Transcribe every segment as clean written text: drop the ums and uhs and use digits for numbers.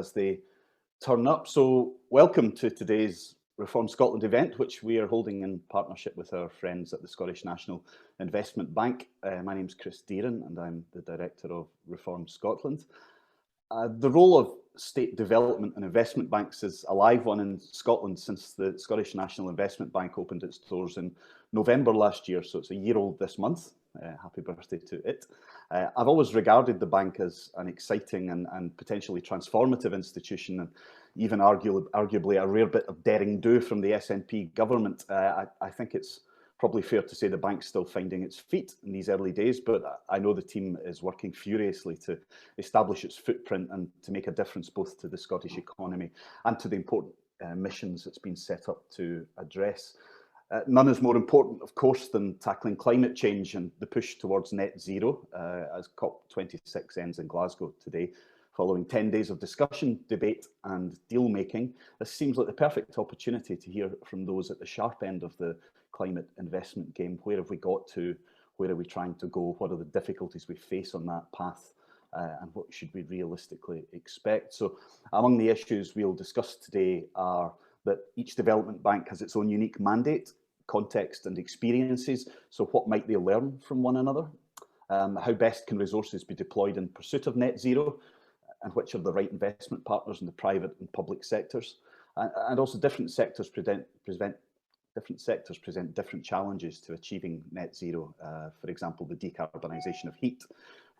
as they turn up. So welcome to today's Reform Scotland event, which we are holding in partnership with our friends at the Scottish National Investment Bank. My name's Chris Deeran and I'm the Director of Reform Scotland. The role of state development and investment banks is a live one in Scotland since the Scottish National Investment Bank opened its doors in November last year, so it's a year old this month. Happy birthday to it. I've always regarded the bank as an exciting and potentially transformative institution, and even arguably a rare bit of daring do from the SNP government. I think it's probably fair to say the bank's still finding its feet in these early days, but I know the team is working furiously to establish its footprint and to make a difference both to the Scottish economy and to the important missions it's been set up to address. None is more important, of course, than tackling climate change and the push towards net zero, as COP26 ends in Glasgow today. Following 10 days of discussion, debate and deal-making, this seems like the perfect opportunity to hear from those at the sharp end of the climate investment game. Where have we got to? Where are we trying to go? What are the difficulties we face on that path? And what should we realistically expect? So among the issues we'll discuss today are that each development bank has its own unique mandate, context and experiences. So what might they learn from one another? How best can resources be deployed in pursuit of net zero? And which are the right investment partners in the private and public sectors? And also different sectors present different challenges to achieving net zero. For example, the decarbonisation of heat,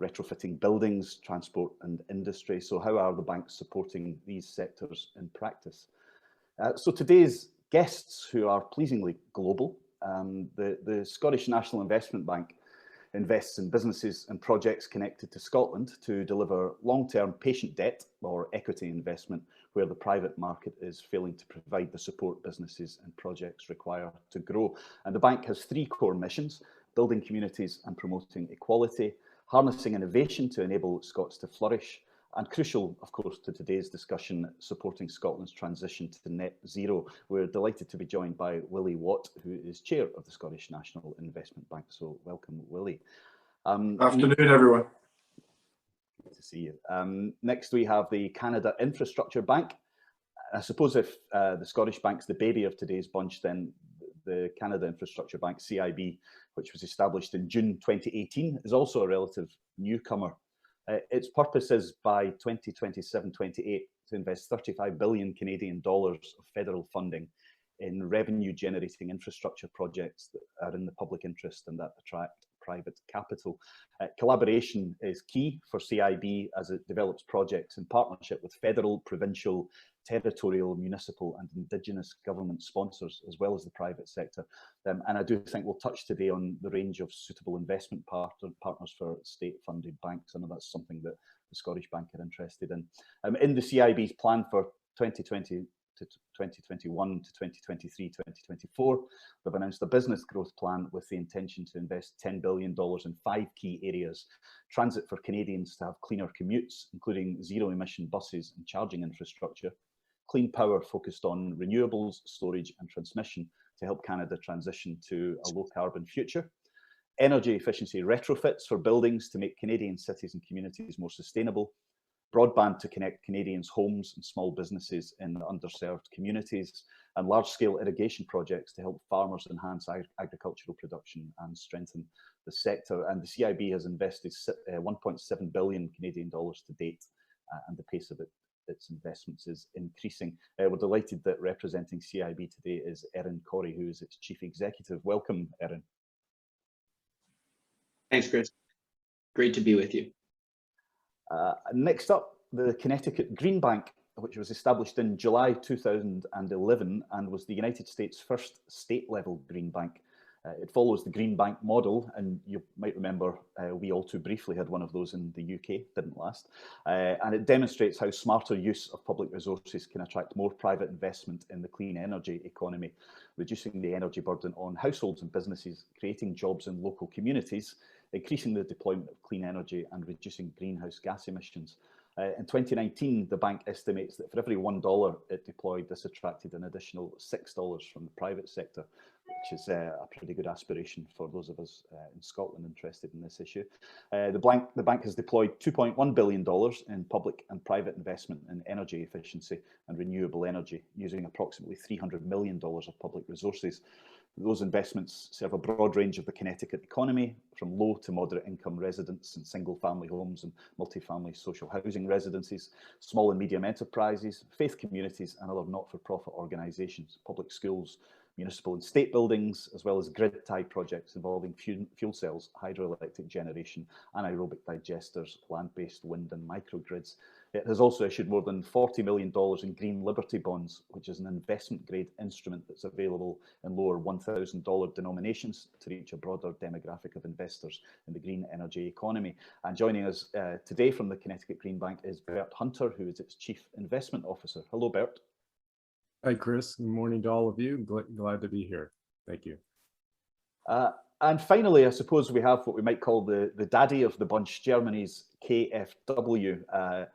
retrofitting buildings, transport and industry. So how are the banks supporting these sectors in practice? So today's guests, who are pleasingly global, the Scottish National Investment Bank invests in businesses and projects connected to Scotland to deliver long-term patient debt or equity investment where the private market is failing to provide the support businesses and projects require to grow. And the bank has three core missions: building communities and promoting equality, harnessing innovation to enable Scots to flourish, and crucial, of course, to today's discussion, supporting Scotland's transition to net zero. We're delighted to be joined by Willie Watt, who is chair of the Scottish National Investment Bank. So welcome, Willie. Afternoon, everyone. Good to see you. Next, we have the Canada Infrastructure Bank. I suppose if the Scottish Bank's the baby of today's bunch, then the Canada Infrastructure Bank, CIB, which was established in June 2018, is also a relative newcomer. Its purpose is by 2027-28 to invest 35 billion Canadian dollars of federal funding in revenue-generating infrastructure projects that are in the public interest and that attract private capital. Collaboration is key for CIB as it develops projects in partnership with federal, provincial, territorial, municipal and Indigenous government sponsors, as well as the private sector. And I do think we'll touch today on the range of suitable investment partners for state-funded banks. I know that's something that the Scottish Bank are interested in. In the CIB's plan for 2020 to 2021 to 2023, 2024, they've announced a business growth plan with the intention to invest $10 billion in 5 key areas: transit for Canadians to have cleaner commutes, including zero-emission buses and charging infrastructure; clean power focused on renewables, storage and transmission to help Canada transition to a low-carbon future; energy efficiency retrofits for buildings to make Canadian cities and communities more sustainable; broadband to connect Canadians' homes and small businesses in underserved communities; and large-scale irrigation projects to help farmers enhance agricultural production and strengthen the sector. And the CIB has invested 1.7 billion Canadian dollars to date, and the pace of its investments is increasing. We're delighted that representing CIB today is Erin Corrie, who is its Chief Executive. Welcome, Erin. Thanks, Chris. Great to be with you. Next up, the Connecticut Green Bank, which was established in July 2011 and was the United States' first state-level green bank. It follows the Green Bank model, and you might remember we all too briefly had one of those in the UK, didn't last. And it demonstrates how smarter use of public resources can attract more private investment in the clean energy economy, reducing the energy burden on households and businesses, creating jobs in local communities, increasing the deployment of clean energy and reducing greenhouse gas emissions. In 2019, the bank estimates that for every $1 it deployed, this attracted an additional $6 from the private sector, which is a pretty good aspiration for those of us in Scotland interested in this issue. The bank has deployed $2.1 billion in public and private investment in energy efficiency and renewable energy, using approximately $300 million of public resources. Those investments serve a broad range of the Connecticut economy, from low to moderate income residents in single family homes and multifamily social housing residences, small and medium enterprises, faith communities and other not-for-profit organisations, public schools, municipal and state buildings, as well as grid-tie projects involving fuel cells, hydroelectric generation, anaerobic digesters, land-based wind and microgrids. It has also issued more than $40 million in Green Liberty bonds, which is an investment-grade instrument that's available in lower $1,000 denominations to reach a broader demographic of investors in the green energy economy. And joining us today from the Connecticut Green Bank is Bert Hunter, who is its Chief Investment Officer. Hello, Bert. Hi, Chris. Good morning to all of you. Glad to be here. Thank you. And finally, I suppose we have what we might call the daddy of the bunch, Germany's KfW.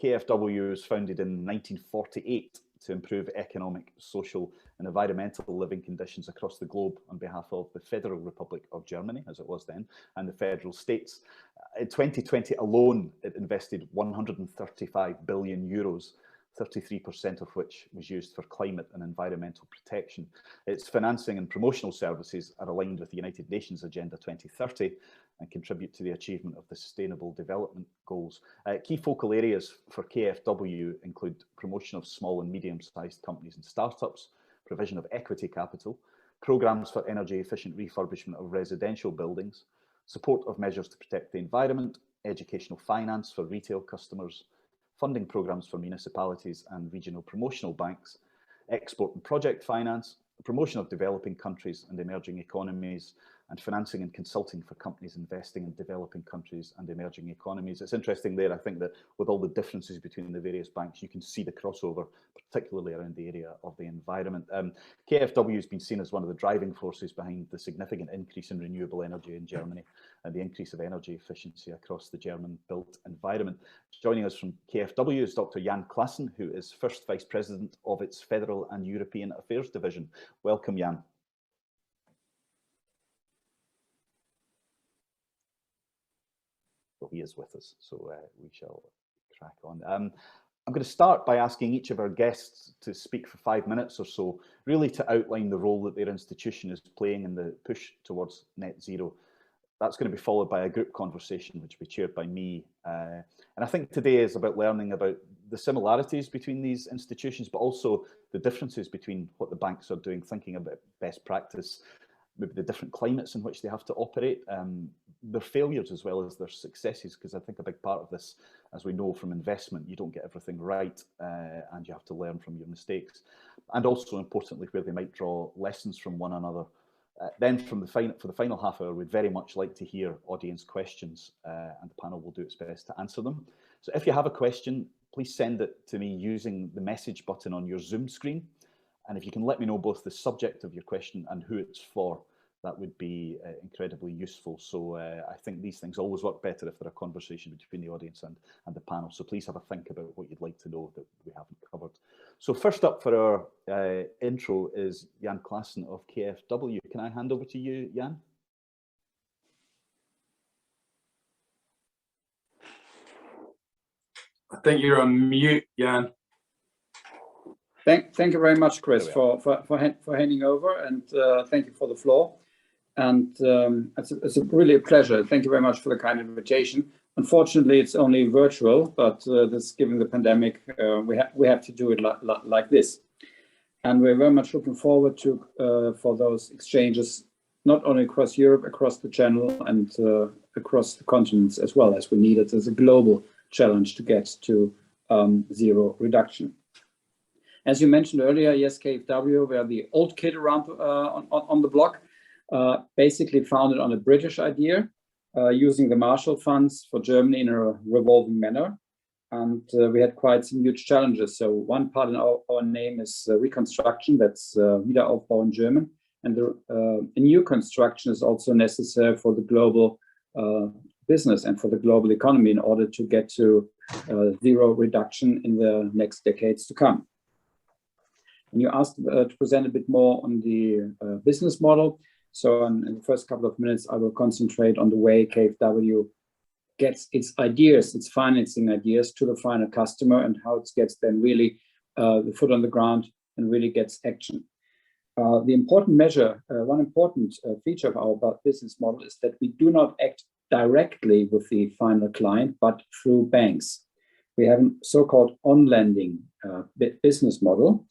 KfW was founded in 1948 to improve economic, social and environmental living conditions across the globe on behalf of the Federal Republic of Germany, as it was then, and the federal states. In 2020 alone, it invested 135 billion euros, 33% of which was used for climate and environmental protection. Its financing and promotional services are aligned with the United Nations Agenda 2030 and contribute to the achievement of the Sustainable Development Goals. Key focal areas for KfW include promotion of small and medium-sized companies and startups, provision of equity capital, programs for energy efficient refurbishment of residential buildings, support of measures to protect the environment, educational finance for retail customers, funding programs for municipalities and regional promotional banks, export and project finance, promotion of developing countries and emerging economies, and financing and consulting for companies investing in developing countries and emerging economies. It's interesting there, I think, that with all the differences between the various banks, you can see the crossover, particularly around the area of the environment. KfW has been seen as one of the driving forces behind the significant increase in renewable energy in Germany and the increase of energy efficiency across the German built environment. Joining us from KfW is Dr. Jan Claassen, who is First Vice President of its Federal and European Affairs Division. Welcome, Jan. Well, he is with us, so we shall crack on. I'm going to start by asking each of our guests to speak for 5 minutes or so, really to outline the role that their institution is playing in the push towards net zero. That's going to be followed by a group conversation, which will be chaired by me. And I think today is about learning about the similarities between these institutions, but also the differences between what the banks are doing, thinking about best practice, maybe the different climates in which they have to operate, their failures as well as their successes, because I think a big part of this, as we know from investment, you don't get everything right and you have to learn from your mistakes. And also importantly, where they might draw lessons from one another. Then for the final half hour, we'd very much like to hear audience questions and the panel will do its best to answer them. So if you have a question, please send it to me using the message button on your Zoom screen. And if you can let me know both the subject of your question and who it's for, that would be incredibly useful. So I think these things always work better if they're a conversation between the audience and the panel. So please have a think about what you'd like to know that we haven't covered. So first up for our intro is Jan Claassen of KfW. Can I hand over to you, Jan? I think you're on mute, Jan. Thank you very much, Chris, for handing over, and thank you for the floor. And it's really a pleasure. Thank you very much for the kind invitation. Unfortunately, it's only virtual, but this, given the pandemic, we have to do it like this. And we're very much looking forward to for those exchanges, not only across Europe, across the Channel, and across the continents as well, as we need it as a global challenge to get to zero reduction. As you mentioned earlier, yes, KfW, we are the old kid around on the block, basically founded on a British idea, using the Marshall Funds for Germany in a revolving manner. And we had quite some huge challenges. So one part in our name is reconstruction, that's Wiederaufbau in German. And a new construction is also necessary for the global business and for the global economy in order to get to zero reduction in the next decades to come. And you asked to present a bit more on the business model. So in the first couple of minutes, I will concentrate on the way KfW gets its ideas, its financing ideas to the final customer and how it gets then really the foot on the ground and really gets action. The important measure, one important feature of our business model is that we do not act directly with the final client, but through banks. We have a so-called on-lending business model.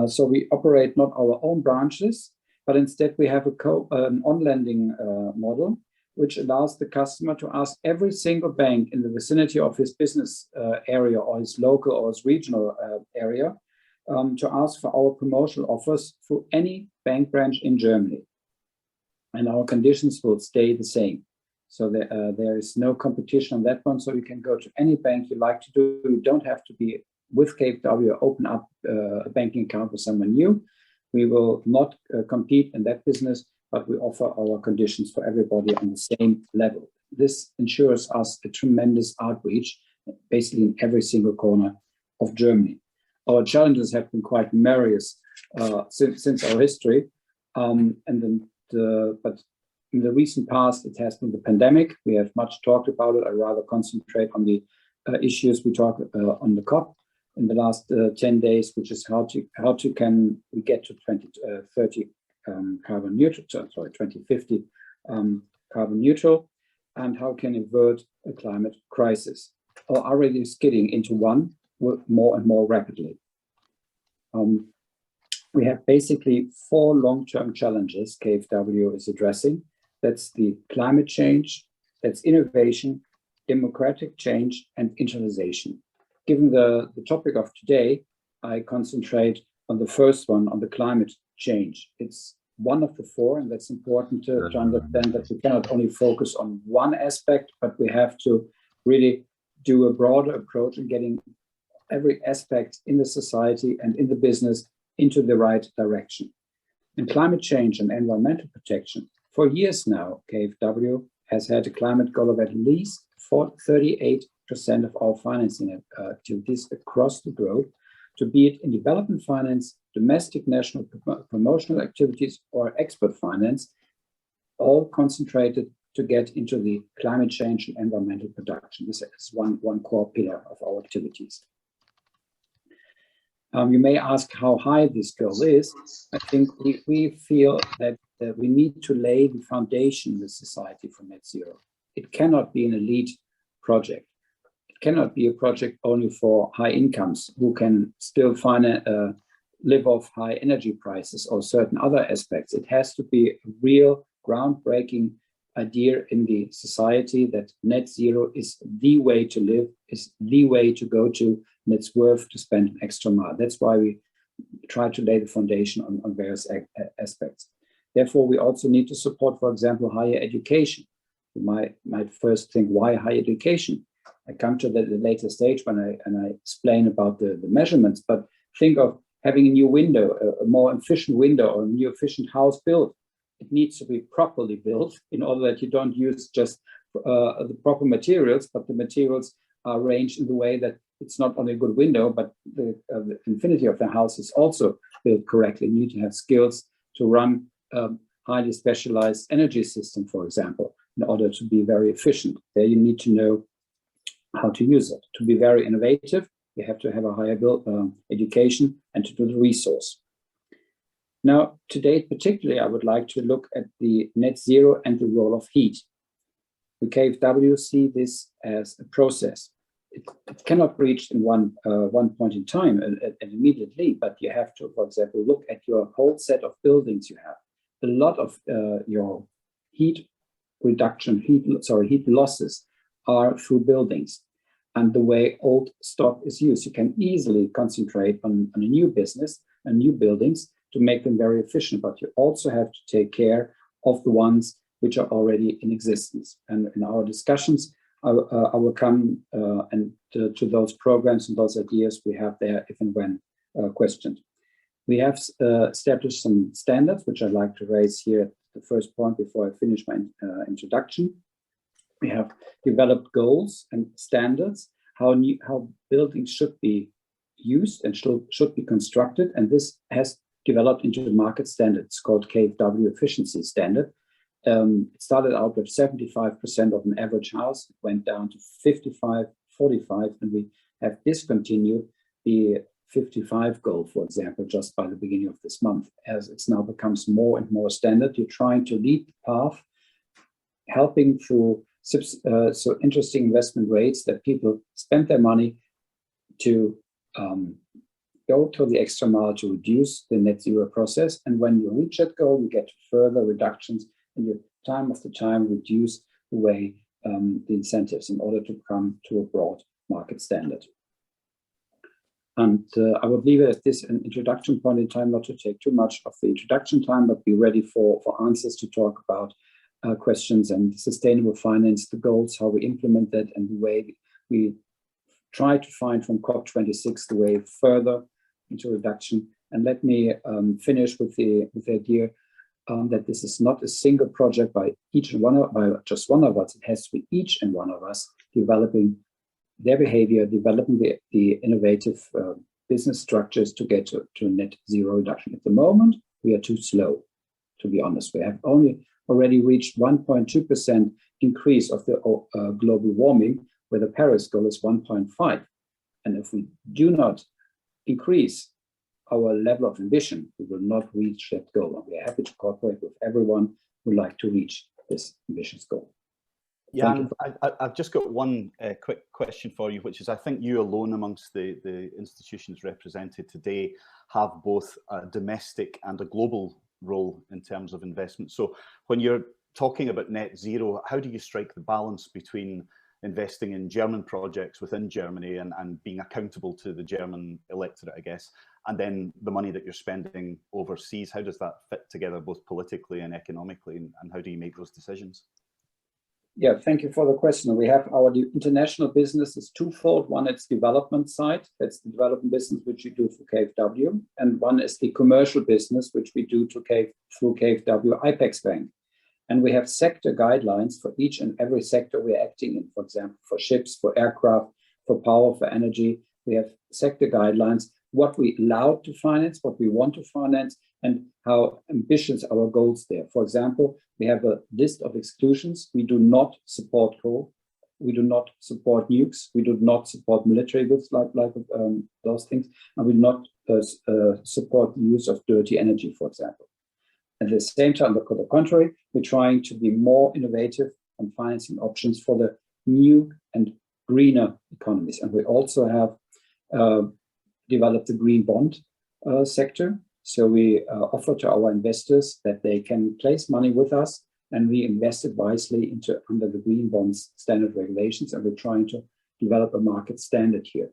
So we operate not our own branches, but instead we have an on-lending model, which allows the customer to ask every single bank in the vicinity of his business area or his local or his regional area to ask for our promotional offers through any bank branch in Germany. And our conditions will stay the same. So there is no competition on that one. So you can go to any bank you like to do. You don't have to be with KfW or open up a banking account with someone new. We will not compete in that business, but we offer our conditions for everybody on the same level. This ensures us a tremendous outreach, basically in every single corner of Germany. Our challenges have been quite numerous since our history, but in the recent past, it has been the pandemic. We have much talked about it. I rather concentrate on the issues we talk on the COP in the last 10 days, which is how can we get to 2030 carbon neutral, sorry, 2050 carbon neutral, and how can avert a climate crisis, or already skidding into one more and more rapidly. We have basically 4 long-term challenges KfW is addressing. That's the climate change, that's innovation, democratic change, and internationalization. Given the topic of today, I concentrate on the first one, on the climate change. It's one of the 4, and that's important to understand that we cannot only focus on one aspect, but we have to really do a broader approach in getting every aspect in the society and in the business into the right direction. In climate change and environmental protection, for years now, KfW has had a climate goal of at least 38% of our financing activities across the globe, to be it in development finance, domestic national promotional activities, or export finance, all concentrated to get into the climate change and environmental production. This is one core pillar of our activities. You may ask how high this goal is. I think we feel that we need to lay the foundation in the society for net zero. It cannot be an elite project. It cannot be a project only for high incomes who can still live off high energy prices or certain other aspects. It has to be a real groundbreaking idea in the society that net zero is the way to live, is the way to go to, and it's worth to spend an extra mile. That's why we try to lay the foundation on various aspects. Therefore, we also need to support, for example, higher education. You might first think, why higher education? I come to that at a later stage when I explain about the measurements, but think of having a new window, a more efficient window, or a new efficient house built. It needs to be properly built in order that you don't use just the proper materials, but the materials are arranged in the way that it's not only a good window, but the infinity of the house is also built correctly. You need to have skills to run highly specialized energy system, for example, in order to be very efficient. There you need to know how to use it. To be very innovative, you have to have a higher education and to do the resource. Now, today particularly, I would like to look at the net zero and the role of heat. The KfW see this as a process. It cannot be reached in one point in time and immediately, but you have to, for example, look at your whole set of buildings you have. A lot of your heat reduction, heat losses are through buildings and the way old stock is used. You can easily concentrate on a new business and new buildings to make them very efficient, but you also have to take care of the ones which are already in existence. And in our discussions, I will come to those programs and those ideas we have there if and when questioned. We have established some standards, which I'd like to raise here at the first point before I finish my introduction. We have developed goals and standards, how buildings should be used and should be constructed. And this has developed into a market standard. It's called KfW efficiency standard. It started out with 75% of an average house. It went down to 55, 45, and we have discontinued the 55 goal, for example, just by the beginning of this month, as it's now becomes more and more standard. You're trying to lead the path, helping through so interesting investment rates that people spend their money to go to the extra mile to reduce the net zero process. And when you reach that goal, you get further reductions, and you time after time reduce the way the incentives in order to come to a broad market standard. And I would leave it at this an introduction point in time, not to take too much of the introduction time, but be ready for answers to talk about questions and sustainable finance, the goals, how we implement that, and the way we try to find from COP26 the way further into reduction. And let me finish with the idea that this is not a single project by just one of us. It has to be each and one of us developing their behavior, developing the innovative business structures to get to net zero reduction. At the moment, we are too slow, to be honest. We have already reached 1.2% increase of the global warming, where the Paris goal is 1.5. And if we do not increase our level of ambition, we will not reach that goal. And we are happy to cooperate with everyone who would like to reach this ambitious goal. Yeah, I've just got one quick question for you, which is, I think you alone amongst the institutions represented today have both a domestic and a global role in terms of investment. So when you're talking about net zero, how do you strike the balance between investing in German projects within Germany and being accountable to the German electorate, I guess, and then the money that you're spending overseas? How does that fit together both politically and economically, and how do you make those decisions? Yeah, thank you for the question. We have our international business is twofold. One, it's development side. That's the development business which we do for KfW. And one is the commercial business, which we do through KfW IPEX Bank. And we have sector guidelines for each and every sector we're acting in. For example, for ships, for aircraft, for power, for energy. We have sector guidelines, what we allow to finance, what we want to finance, and how ambitious our goals there. For example, we have a list of exclusions. We do not support coal. We do not support nukes. We do not support military goods like those things. And we do not support the use of dirty energy, for example. At the same time, on the contrary, we're trying to be more innovative on financing options for the new and greener economies. And we also have developed the green bond sector. So we offer to our investors that they can place money with us, and we invest it wisely under the green bonds standard regulations. And we're trying to develop a market standard here.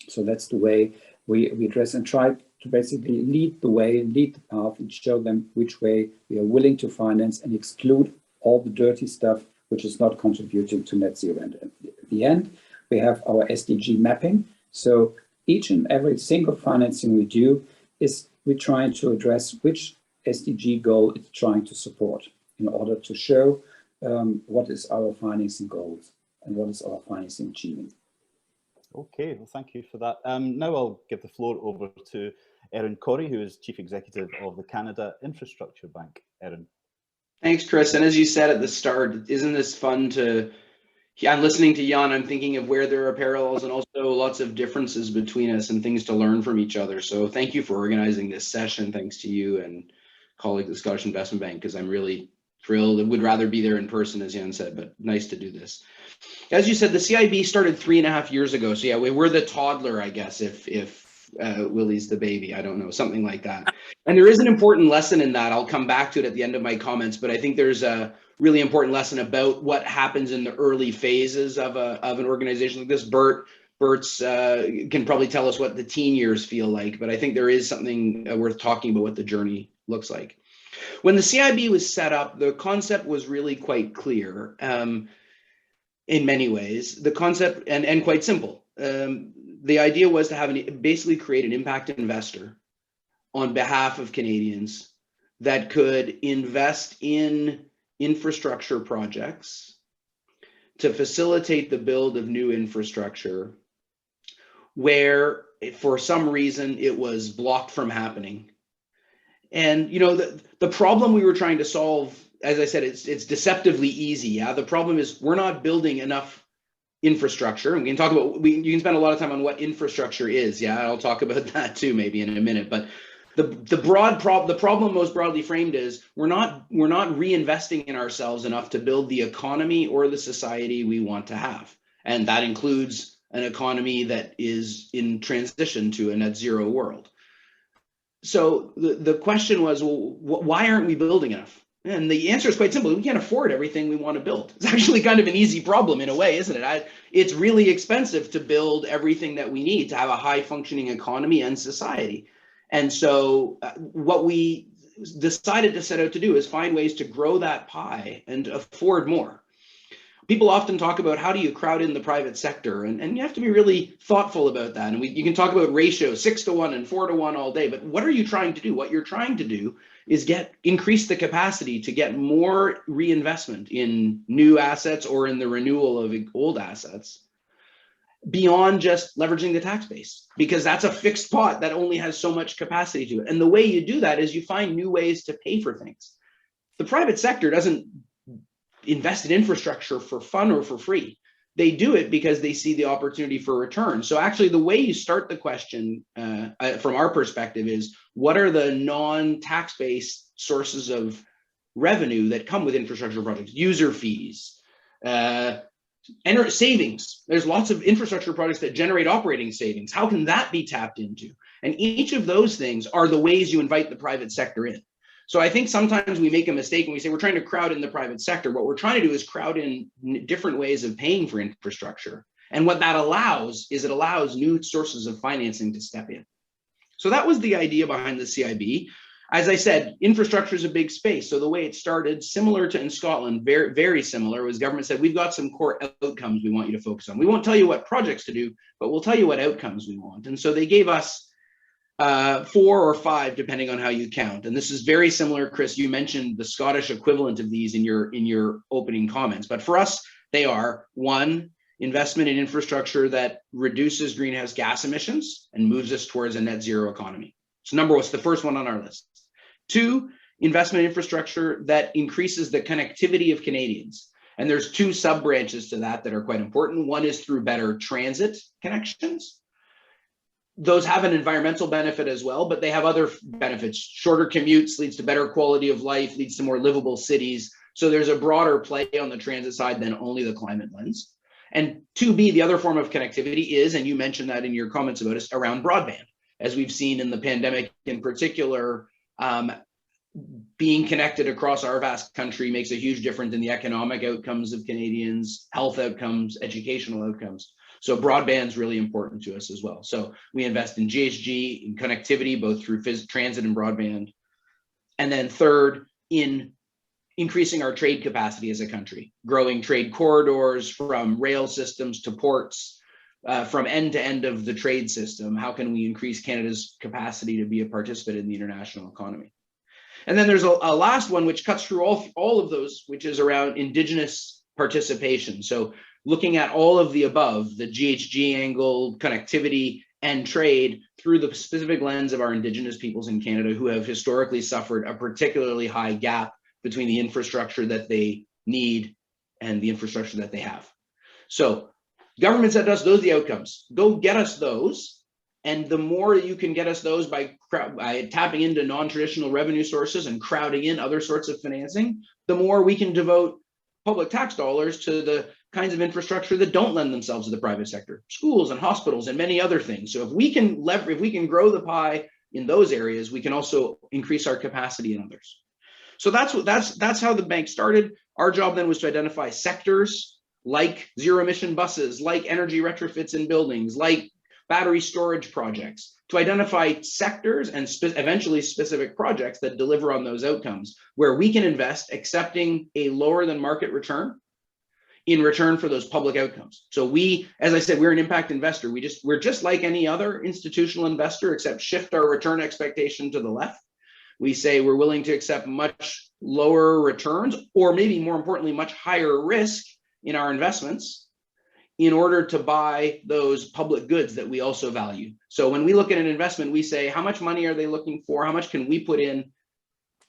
So that's the way we address and try to basically lead the way and lead the path and show them which way we are willing to finance and exclude all the dirty stuff which is not contributing to net zero. And at the end, we have our Sdg mapping. So each and every single financing we do is we're trying to address which SDG goal it's trying to support in order to show what is our financing goals and what is our financing achievement. Okay, well, thank you for that. Now I'll give the floor over to Erin Corey, who is Chief Executive of the Canada Infrastructure Bank. Erin. Thanks, Chris. And as you said at the start, isn't this fun to, I'm listening to Jan, I'm thinking of where there are parallels and also lots of differences between us and things to learn from each other. So thank you for organizing this session. Thanks to you and colleague of the Scottish Investment Bank, because I'm really thrilled and would rather be there in person, as Jan said, but nice to do this. As you said, the CIB started 3.5 years ago. So yeah, we're the toddler, I guess, if Willie's the baby, I don't know, something like that. And there is an important lesson in that. I'll come back to it at the end of my comments, but I think there's a really important lesson about what happens in the early phases of an organization like this. Bert's can probably tell us what the teen years feel like, but I think there is something worth talking about what the journey looks like. When the CIB was set up, the concept was really quite clear in many ways. The concept, and quite simple. The idea was to basically create an impact investor on behalf of Canadians that could invest in infrastructure projects to facilitate the build of new infrastructure where for some reason it was blocked from happening. And the problem we were trying to solve, as I said, it's deceptively easy. Yeah, the problem is we're not building enough infrastructure. And we can talk about, you can spend a lot of time on what infrastructure is. Yeah, I'll talk about that too, maybe in a minute. But the problem most broadly framed is we're not reinvesting in ourselves enough to build the economy or the society we want to have. And that includes an economy that is in transition to a net zero world. So the question was, well, why aren't we building enough? And the answer is quite simple. We can't afford everything we want to build. It's actually kind of an easy problem in a way, isn't it? It's really expensive to build everything that we need to have a high functioning economy and society. And so what we decided to set out to do is find ways to grow that pie and afford more. People often talk about how do you crowd in the private sector, and you have to be really thoughtful about that. And you can talk about ratios 6-to-1 and 4-to-1 all day, but what are you trying to do? What you're trying to do is increase the capacity to get more reinvestment in new assets or in the renewal of old assets beyond just leveraging the tax base, because that's a fixed pot that only has so much capacity to it. And the way you do that is you find new ways to pay for things. The private sector doesn't invest in infrastructure for fun or for free. They do it because they see the opportunity for return. So actually the way you start the question from our perspective is, what are the non-tax-based sources of revenue that come with infrastructure projects? User fees, savings. There's lots of infrastructure projects that generate operating savings. How can that be tapped into? And each of those things are the ways you invite the private sector in. So I think sometimes we make a mistake when we say we're trying to crowd in the private sector. What we're trying to do is crowd in different ways of paying for infrastructure. And what that allows is it allows new sources of financing to step in. So that was the idea behind the CIB. As I said, infrastructure is a big space. So the way it started, similar to in Scotland, very, very similar, was government said, we've got some core outcomes we want you to focus on. We won't tell you what projects to do, but we'll tell you what outcomes we want. And so they gave us 4 or 5, depending on how you count. And this is very similar, Chris, you mentioned the Scottish equivalent of these in your opening comments. But for us, they are: 1, investment in infrastructure that reduces greenhouse gas emissions and moves us towards a net zero economy. So it's the first one on our list. 2, investment in infrastructure that increases the connectivity of Canadians. And there's 2 sub-branches to that are quite important. One is through better transit connections. Those have an environmental benefit as well, but they have other benefits. Shorter commutes leads to better quality of life, leads to more livable cities. So there's a broader play on the transit side than only the climate lens. And 2B, the other form of connectivity is, and you mentioned that in your comments about it, around broadband. As we've seen in the pandemic in particular, being connected across our vast country makes a huge difference in the economic outcomes of Canadians, health outcomes, educational outcomes. So broadband is really important to us as well. So we invest in GHG, in connectivity, both through transit and broadband. And then 3rd, in increasing our trade capacity as a country, growing trade corridors from rail systems to ports, from end to end of the trade system. How can we increase Canada's capacity to be a participant in the international economy? And then there's a last one which cuts through all of those, which is around Indigenous participation. So looking at all of the above, the GHG angle, connectivity, and trade through the specific lens of our Indigenous peoples in Canada who have historically suffered a particularly high gap between the infrastructure that they need and the infrastructure that they have. So government said to us, those are the outcomes. Go get us those. And the more you can get us those by tapping into non-traditional revenue sources and crowding in other sorts of financing, the more we can devote public tax dollars to the kinds of infrastructure that don't lend themselves to the private sector, schools and hospitals and many other things. So if we can grow the pie in those areas, we can also increase our capacity in others. So that's how the bank started. Our job then was to identify sectors like zero emission buses, like energy retrofits in buildings, like battery storage projects, to identify sectors and eventually specific projects that deliver on those outcomes, where we can invest accepting a lower than market return in return for those public outcomes. So we, as I said, we're an impact investor. We're just like any other institutional investor, except shift our return expectation to the left. We say we're willing to accept much lower returns, or maybe more importantly, much higher risk in our investments in order to buy those public goods that we also value. So when we look at an investment, we say, how much money are they looking for? How much can we put in?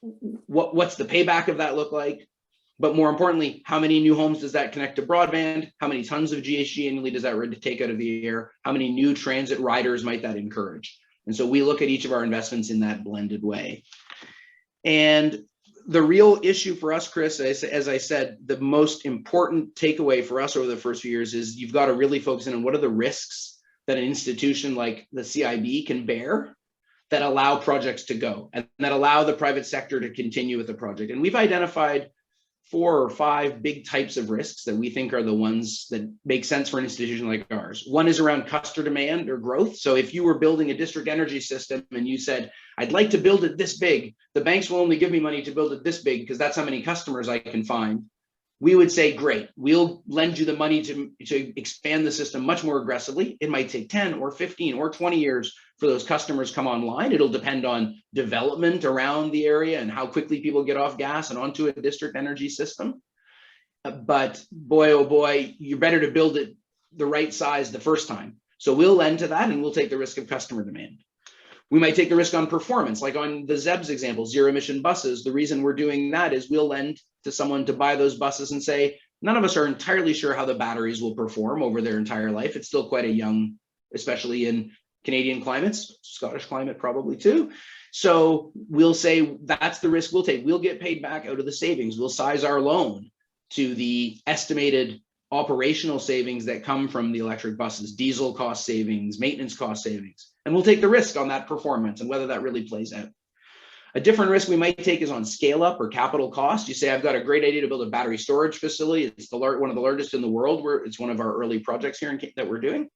What's the payback of that look like? But more importantly, how many new homes does that connect to broadband? How many tons of GHG annually does that take out of the air? How many new transit riders might that encourage? And so we look at each of our investments in that blended way. And the real issue for us, Chris, as I said, the most important takeaway for us over the first few years is you've got to really focus in on what are the risks that an institution like the CIB can bear that allow projects to go and that allow the private sector to continue with the project. And we've identified 4 or 5 big types of risks that we think are the ones that make sense for an institution like ours. One is around customer demand or growth. So if you were building a district energy system and you said, I'd like to build it this big, the banks will only give me money to build it this big because that's how many customers I can find. We would say, great, we'll lend you the money to expand the system much more aggressively. It might take 10 or 15 or 20 years for those customers come online. It'll depend on development around the area and how quickly people get off gas and onto a district energy system. But boy, oh boy, you're better to build it the right size the first time. So we'll lend to that and we'll take the risk of customer demand. We might take the risk on performance, like on the ZEBS example, zero emission buses. The reason we're doing that is we'll lend to someone to buy those buses and say, none of us are entirely sure how the batteries will perform over their entire life. It's still quite a young, especially in Canadian climates, Scottish climate probably too. So we'll say that's the risk we'll take. We'll get paid back out of the savings. We'll size our loan to the estimated operational savings that come from the electric buses, diesel cost savings, maintenance cost savings, and we'll take the risk on that performance and whether that really plays out. A different risk we might take is on scale up or capital cost. You say, I've got a great idea to build a battery storage facility. It's one of the largest in the world. It's one of our early projects here that we're doing.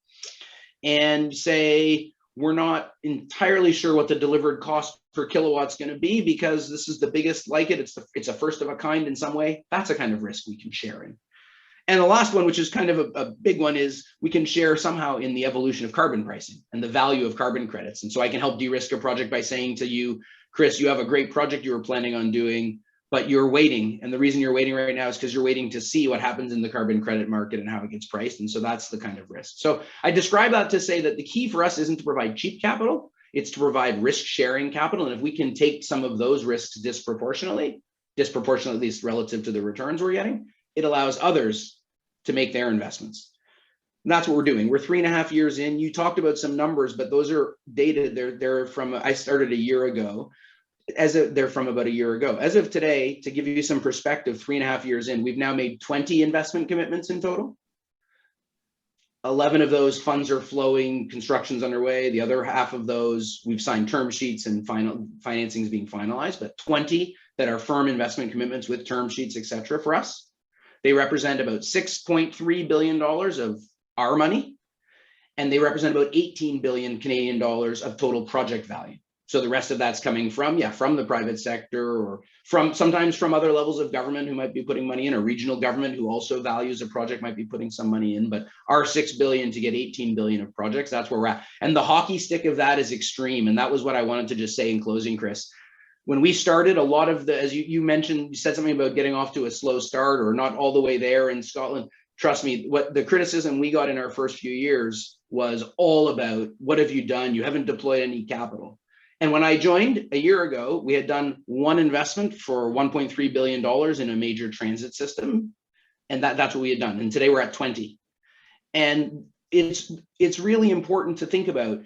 And say, we're not entirely sure what the delivered cost per kilowatt's going to be because this is the biggest like it. It's a first of a kind in some way. That's a kind of risk we can share in. And the last one, which is kind of a big one, is we can share somehow in the evolution of carbon pricing and the value of carbon credits. And so I can help de-risk a project by saying to you, Chris, you have a great project you were planning on doing, but you're waiting. And the reason you're waiting right now is because you're waiting to see what happens in the carbon credit market and how it gets priced. And so that's the kind of risk. So I describe that to say that the key for us isn't to provide cheap capital, it's to provide risk sharing capital. And if we can take some of those risks disproportionately, at least relative to the returns we're getting, it allows others to make their investments. And that's what we're doing. We're 3.5 years in. You talked about some numbers, but those are dated. They're from, I started a year ago. They're from about a year ago. As of today, to give you some perspective, 3.5 years in, we've now made 20 investment commitments in total. 11 of those funds are flowing, construction's underway. The other half of those, we've signed term sheets and financing is being finalized, but 20 that are firm investment commitments with term sheets, et cetera, for us. They represent about $6.3 billion of our money, and they represent about 18 billion Canadian dollars of total project value. So the rest of that's coming from the private sector or sometimes from other levels of government who might be putting money in, a regional government who also values a project might be putting some money in, but our 6 billion to get 18 billion of projects, that's where we're at. And the hockey stick of that is extreme. And that was what I wanted to just say in closing, Chris. When we started, a lot of as you mentioned, you said something about getting off to a slow start or not all the way there in Scotland. Trust me, what the criticism we got in our first few years was all about, what have you done? You haven't deployed any capital. And when I joined a year ago, we had done one investment for $1.3 billion in a major transit system. And that's what we had done. And today we're at 20. And it's really important to think about.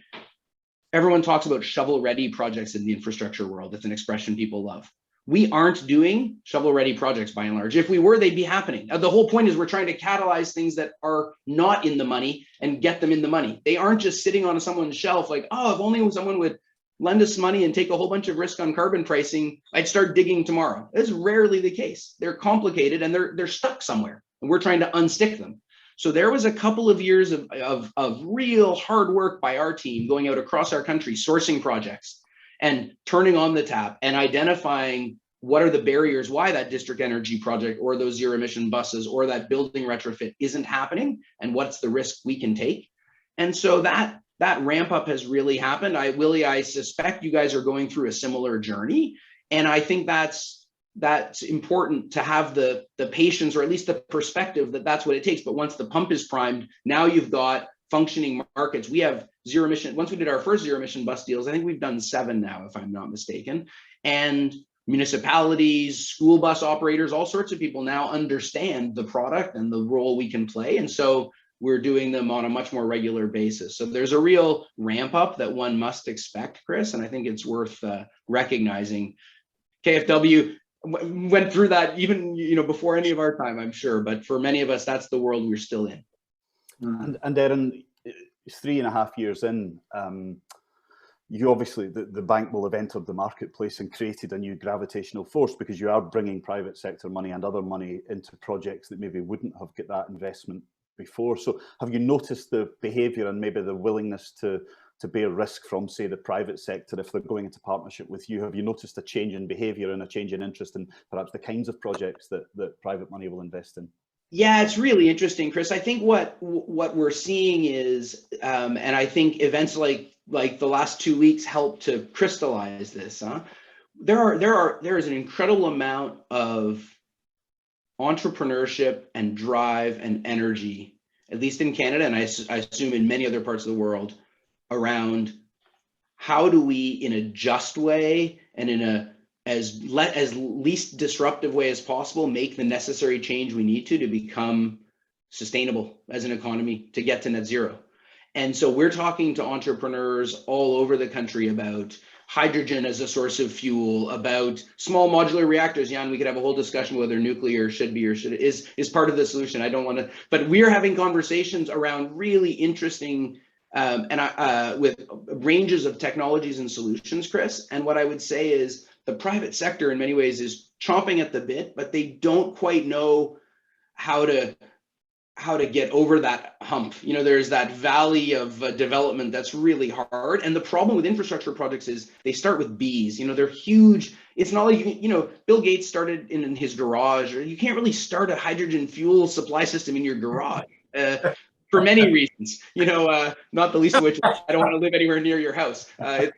Everyone talks about shovel-ready projects in the infrastructure world. That's an expression people love. We aren't doing shovel-ready projects by and large. If we were, they'd be happening. The whole point is we're trying to catalyze things that are not in the money and get them in the money. They aren't just sitting on someone's shelf like, oh, if only someone would lend us money and take a whole bunch of risk on carbon pricing, I'd start digging tomorrow. That's rarely the case. They're complicated and they're stuck somewhere, and we're trying to unstick them. So there was a couple of years of real hard work by our team going out across our country, sourcing projects and turning on the tap and identifying what are the barriers, why that district energy project or those zero emission buses or that building retrofit isn't happening and what's the risk we can take. And so that ramp up has really happened. I suspect you guys are going through a similar journey. And I think that's that's important to have the patience, or at least the perspective that that's what it takes. But once the pump is primed, now you've got functioning markets. We have zero emission. Once we did our first zero emission bus deals, I think we've done 7 now, if I'm not mistaken. And municipalities, school bus operators, all sorts of people now understand the product and the role we can play. And so we're doing them on a much more regular basis. So there's a real ramp up that one must expect, Chris, and I think it's worth recognizing. KFW went through that even before any of our time, I'm sure, but for many of us, that's the world we're still in. And Erin, 3.5 years in, you obviously, the bank will have entered the marketplace and created a new gravitational force, because you are bringing private sector money and other money into projects that maybe wouldn't have got that investment before. So have you noticed the behaviour and maybe the willingness to bear risk from, say, the private sector if they're going into partnership with you? Have you noticed a change in behaviour and a change in interest in perhaps the kinds of projects that private money will invest in? Yeah, it's really interesting, Chris. I think what we're seeing is, and I think events like the last 2 weeks help to crystallize this. There is an incredible amount of entrepreneurship and drive and energy, at least in Canada, and I assume in many other parts of the world, around how do we, in a just way and in a as least disruptive way as possible, make the necessary change we need to become sustainable as an economy to get to net zero. And so we're talking to entrepreneurs all over the country about hydrogen as a source of fuel, about small modular reactors. Jan, we could have a whole discussion whether nuclear should be or is part of the solution. I don't want to, but we're having conversations around really interesting with ranges of technologies and solutions, Chris. And what I would say is the private sector in many ways is chomping at the bit, but they don't quite know how to get over that hump. There's that valley of development that's really hard. And the problem with infrastructure projects is they start with Bs. They're huge. It's not like, Bill Gates started in his garage, or you can't really start a hydrogen fuel supply system in your garage. For many reasons, not the least of which I don't want to live anywhere near your house. But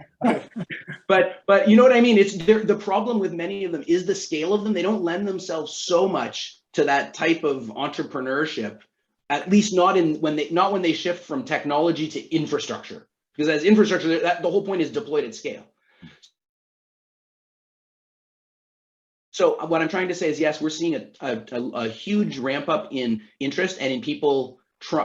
you know what I mean? It's the problem with many of them is the scale of them. They don't lend themselves so much to that type of entrepreneurship, at least not when they shift from technology to infrastructure. Because as infrastructure, the whole point is deployed at scale. So what I'm trying to say is, yes, we're seeing a huge ramp up in interest and in people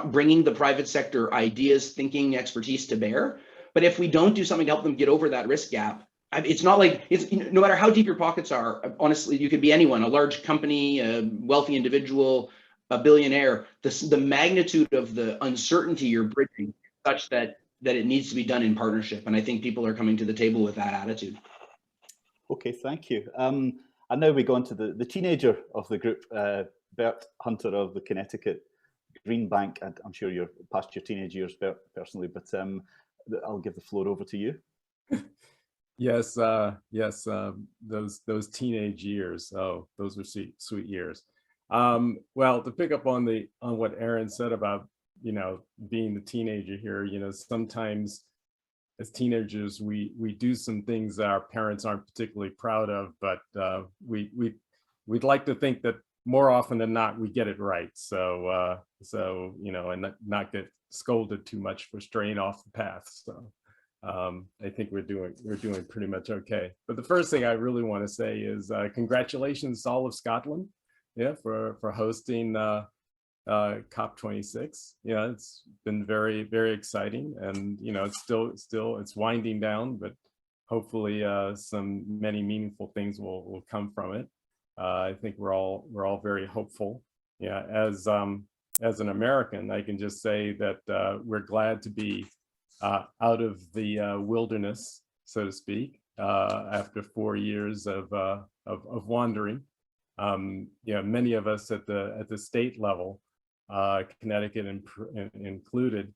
bringing the private sector ideas, thinking, expertise to bear. But if we don't do something to help them get over that risk gap, it's not like no matter how deep your pockets are, honestly, you could be anyone, a large company, a wealthy individual, a billionaire. The magnitude of the uncertainty you're bridging such that it needs to be done in partnership. And I think people are coming to the table with that attitude. Okay, thank you. And now we go on to the teenager of the group, Bert Hunter of the Connecticut Green Bank. And I'm sure you're past your teenage years, Bert, personally, but I'll give the floor over to you. Yes, those teenage years. Oh, those were sweet years. Well, to pick up on what Erin said about being the teenager here, sometimes as teenagers we do some things that our parents aren't particularly proud of, but we'd like to think that more often than not we get it right. So and not get scolded too much for straying off the path. So I think we're doing pretty much okay. But the first thing I really want to say is congratulations to all of Scotland, for hosting COP26. It's been very, very exciting, and it's winding down, but hopefully many meaningful things will come from it. I think we're all very hopeful. As an American, I can just say that we're glad to be out of the wilderness, so to speak, after 4 years of wandering. Many of us at the state level, Connecticut included,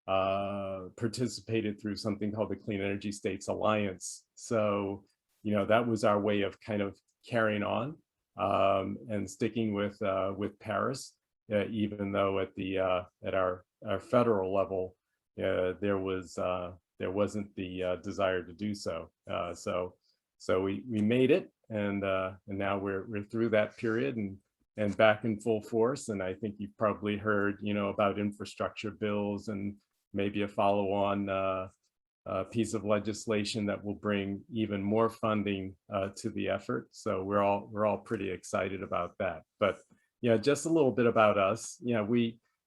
participated through something called the Clean Energy States Alliance. So, that was our way of kind of carrying on and sticking with Paris, even though at our federal level, there wasn't the desire to do so. So we made it, and now we're through that period and back in full force. And I think you've probably heard, about infrastructure bills and maybe a follow-on piece of legislation that will bring even more funding to the effort. So we're all pretty excited about that. But just a little bit about us.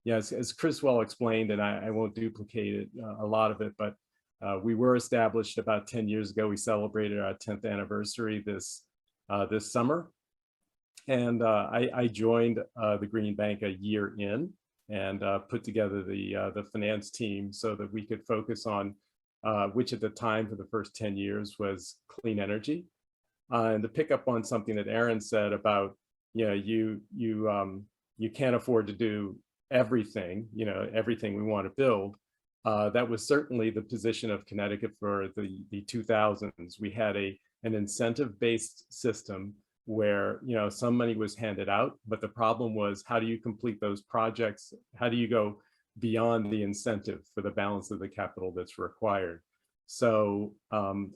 As Chris well explained, and I won't duplicate it, a lot of it, but we were established about 10 years ago. We celebrated our 10th anniversary this summer. And I joined the Green Bank a year in and put together the finance team so that we could focus on which at the time for the first 10 years was clean energy. And to pick up on something that Aaron said about, you can't afford to do everything, everything we want to build. That was certainly the position of Connecticut for the 2000s. We had an incentive-based system where, some money was handed out, but the problem was, how do you complete those projects? How do you go beyond the incentive for the balance of the capital that's required? So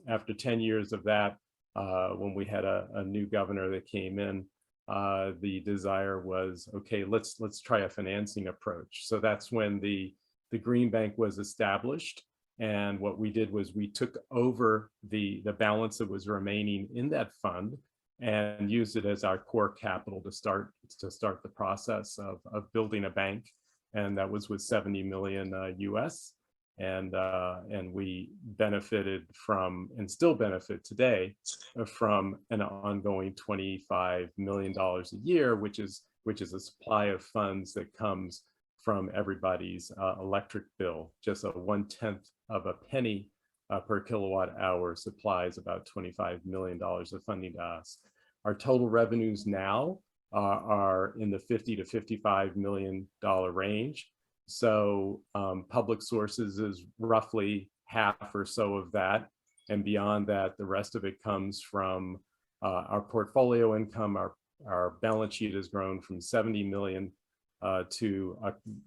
after 10 years of that, when we had a new governor that came in, the desire was, okay, let's try a financing approach. So that's when the Green Bank was established. And what we did was we took over the balance that was remaining in that fund and used it as our core capital to start the process of building a bank. And that was with 70 million US. And we benefited from, and still benefit today, from an ongoing $25 million a year, which is a supply of funds that comes from everybody's electric bill. Just a 1/10 of a penny per kilowatt hour supplies about $25 million of funding to us. Our total revenues now are in the $50 to $55 million range. So public sources is roughly half or so of that. And beyond that, the rest of it comes from our portfolio income. Our balance sheet has grown from 70 million to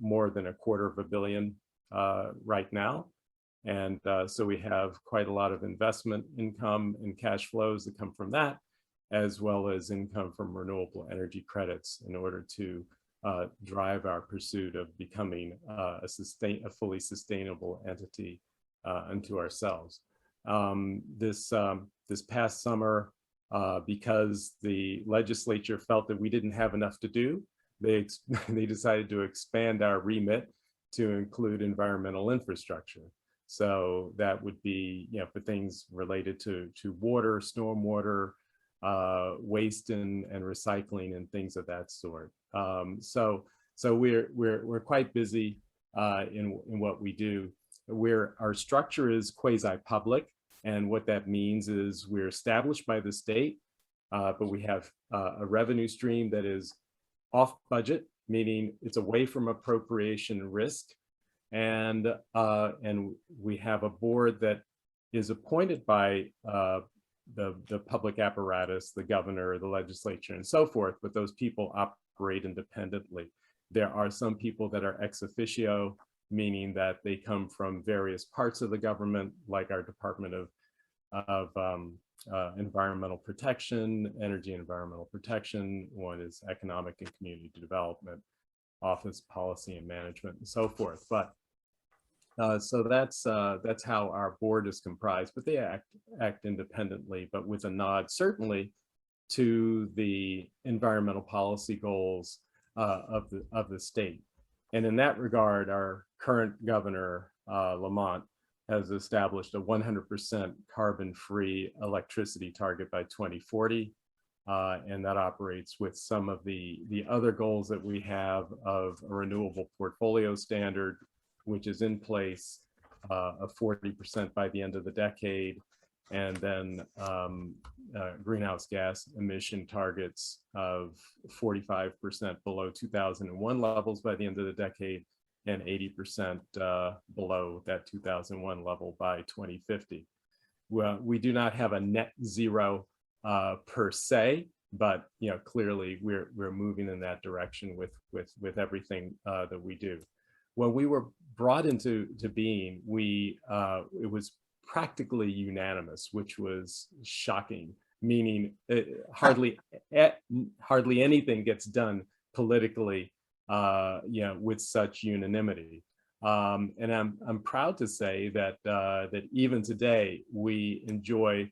more than $250 million right now. And so we have quite a lot of investment income and cash flows that come from that, as well as income from renewable energy credits in order to drive our pursuit of becoming a fully sustainable entity unto ourselves. This past summer, because the legislature felt that we didn't have enough to do, they decided to expand our remit to include environmental infrastructure. So that would be, for things related to water, stormwater, waste and recycling and things of that sort. So we're quite busy in what we do. Our structure is quasi-public, and what that means is we're established by the state, but we have a revenue stream that is off budget, meaning it's away from appropriation risk, and we have a board that is appointed by the public apparatus, the governor, the legislature, and so forth, but those people operate independently. There are some people that are ex officio, meaning that they come from various parts of the government, like our Department of Environmental Protection, Energy and Environmental Protection. One is Economic and Community Development, Office Policy and Management, and so forth. But so that's how our board is comprised, but they act independently, but with a nod certainly to the environmental policy goals of the state. And in that regard, our current governor, Lamont, has established a 100% carbon-free electricity target by 2040. And that operates with some of the other goals that we have of a renewable portfolio standard, which is in place, of 40% by the end of the decade, and then greenhouse gas emission targets of 45% below 2001 levels by the end of the decade, and 80% below that 2001 level by 2050. Well, we do not have a net zero per se, but clearly we're moving in that direction with everything that we do. When we were brought into being, it was practically unanimous, which was shocking, meaning hardly anything gets done politically, with such unanimity. And I'm proud to say that that even today we enjoy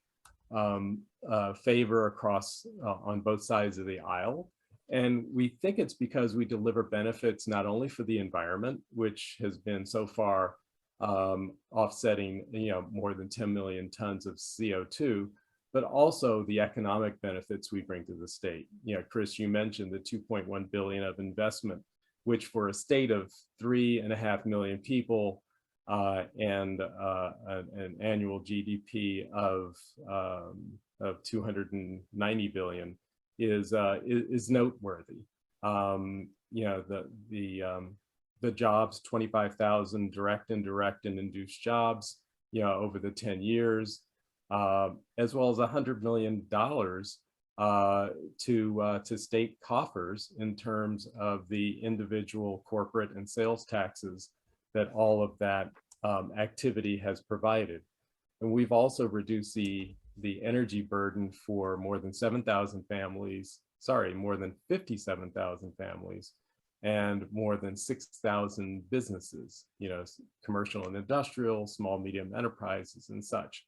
favor across on both sides of the aisle. And we think it's because we deliver benefits not only for the environment, which has been so far offsetting, more than 10 million tons of CO2, but also the economic benefits we bring to the state. Chris, you mentioned the 2.1 billion of investment, which for a state of 3.5 million people and an annual GDP of 290 billion is noteworthy. The jobs, 25,000 direct, indirect, and induced jobs, over the 10 years, as well as $100 million to state coffers in terms of the individual, corporate, and sales taxes that all of that activity has provided. And we've also reduced the energy burden for more than 7,000 families, more than 57,000 families, and more than 6,000 businesses, commercial and industrial, small, medium enterprises and such.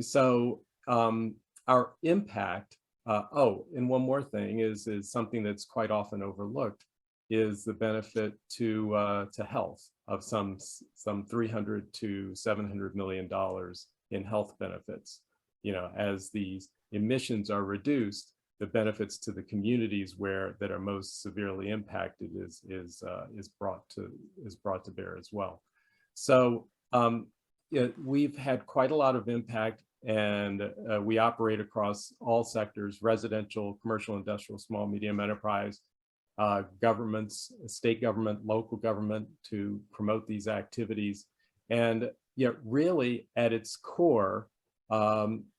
So our impact, and one more thing is something that's quite often overlooked, is the benefit to health of some $300 to $700 million in health benefits. As these emissions are reduced, the benefits to the communities that are most severely impacted is brought to bear as well. So we've had quite a lot of impact, and we operate across all sectors: residential, commercial, industrial, small, medium enterprise, governments, state government, local government, to promote these activities. And really at its core,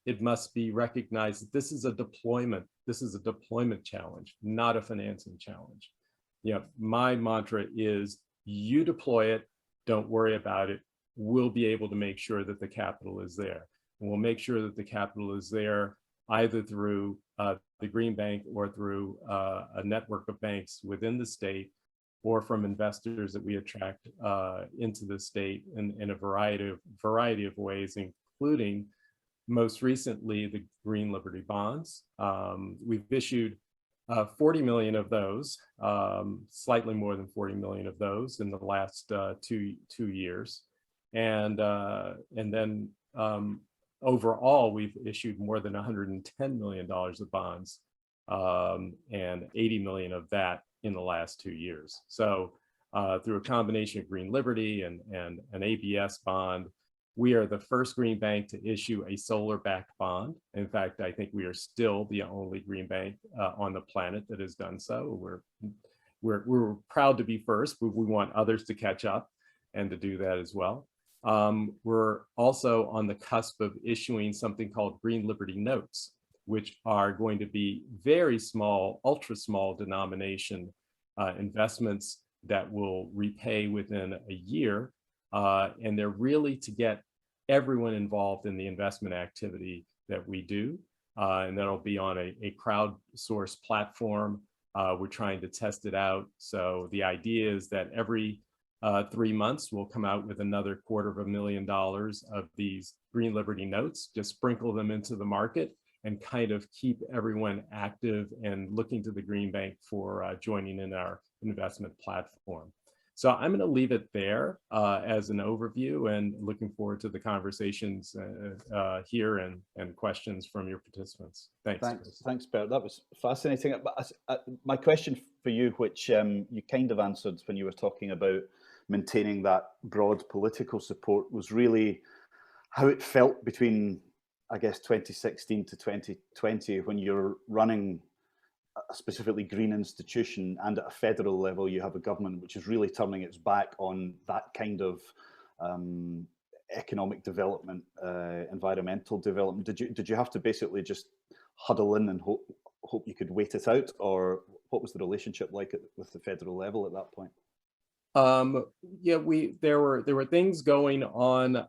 it must be recognized that this is a deployment challenge, not a financing challenge. My mantra is, you deploy it, don't worry about it. We'll be able to make sure that the capital is there. And we'll make sure that the capital is there either through the Green Bank or through a network of banks within the state, or from investors that we attract into the state in a variety of ways, including most recently the Green Liberty bonds. We've issued 40 million of those, slightly more than 40 million of those in the last two years. And then overall, we've issued more than $110 million of bonds, and 80 million of that in the last 2 years. So through a combination of Green Liberty and an ABS bond, we are the first green bank to issue a solar-backed bond. In fact, I think we are still the only green bank on the planet that has done so. We're proud to be first, but we want others to catch up and to do that as well. We're also on the cusp of issuing something called Green Liberty Notes, which are going to be very small, ultra small denomination investments that will repay within a year. And they're really to get everyone involved in the investment activity that we do. And that'll be on a crowdsourced platform. We're trying to test it out. So the idea is that every 3 months, we'll come out with another $250,000 of these Green Liberty Notes, just sprinkle them into the market and kind of keep everyone active and looking to the Green Bank for joining in our investment platform. So I'm going to leave it there as an overview, and looking forward to the conversations here and questions from your participants. Thanks, Bert. That was fascinating. My question for you, which you kind of answered when you were talking about maintaining that broad political support, was really how it felt between, I guess, 2016 to 2020, when you're running a specifically green institution, and at a federal level you have a government which is really turning its back on that kind of economic development, environmental development. Did you have to basically just huddle in and hope you could wait it out, or what was the relationship like with the federal level at that point? Yeah, there were things going on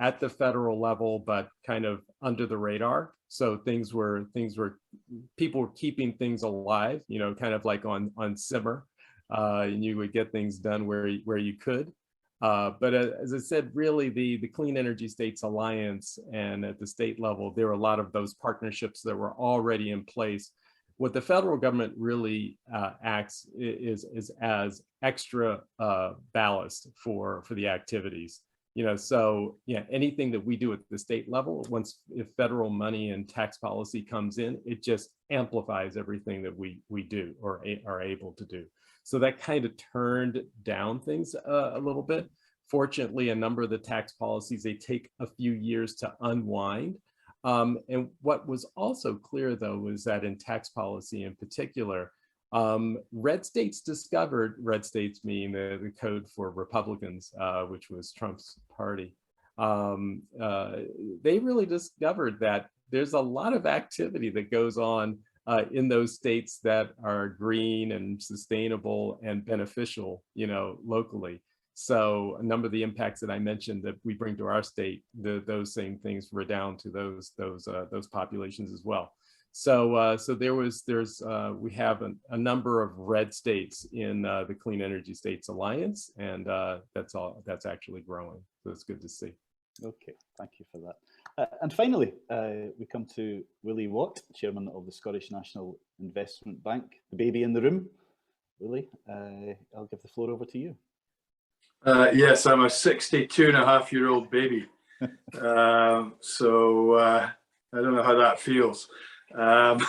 at the federal level, but kind of under the radar. So people were keeping things alive, you know, kind of like on simmer, and you would get things done where you could. But as I said, really the Clean Energy States Alliance, and at the state level, there were a lot of those partnerships that were already in place. What the federal government really acts is as extra ballast for the activities. You know, so yeah, anything that we do at the state level, if federal money and tax policy comes in, it just amplifies everything that we do or are able to do. So that kind of turned down things a little bit. Fortunately, a number of the tax policies, they take a few years to unwind. And what was also clear, though, was that in tax policy in particular, red states meaning the code for Republicans, which was Trump's party, they really discovered that there's a lot of activity that goes on in those states that are green and sustainable and beneficial, you know, locally. So a number of the impacts that I mentioned that we bring to our state, those same things redound to those populations as well. So we have a number of red states in the Clean Energy States Alliance, and that's actually growing. So it's good to see. Okay, thank you for that. And finally, we come to Willie Watt, Chairman of the Scottish National Investment Bank, the baby in the room. Willie, I'll give the floor over to you. Yes, I'm a 62-and-a-half-year-old baby. So I don't know how that feels. Well,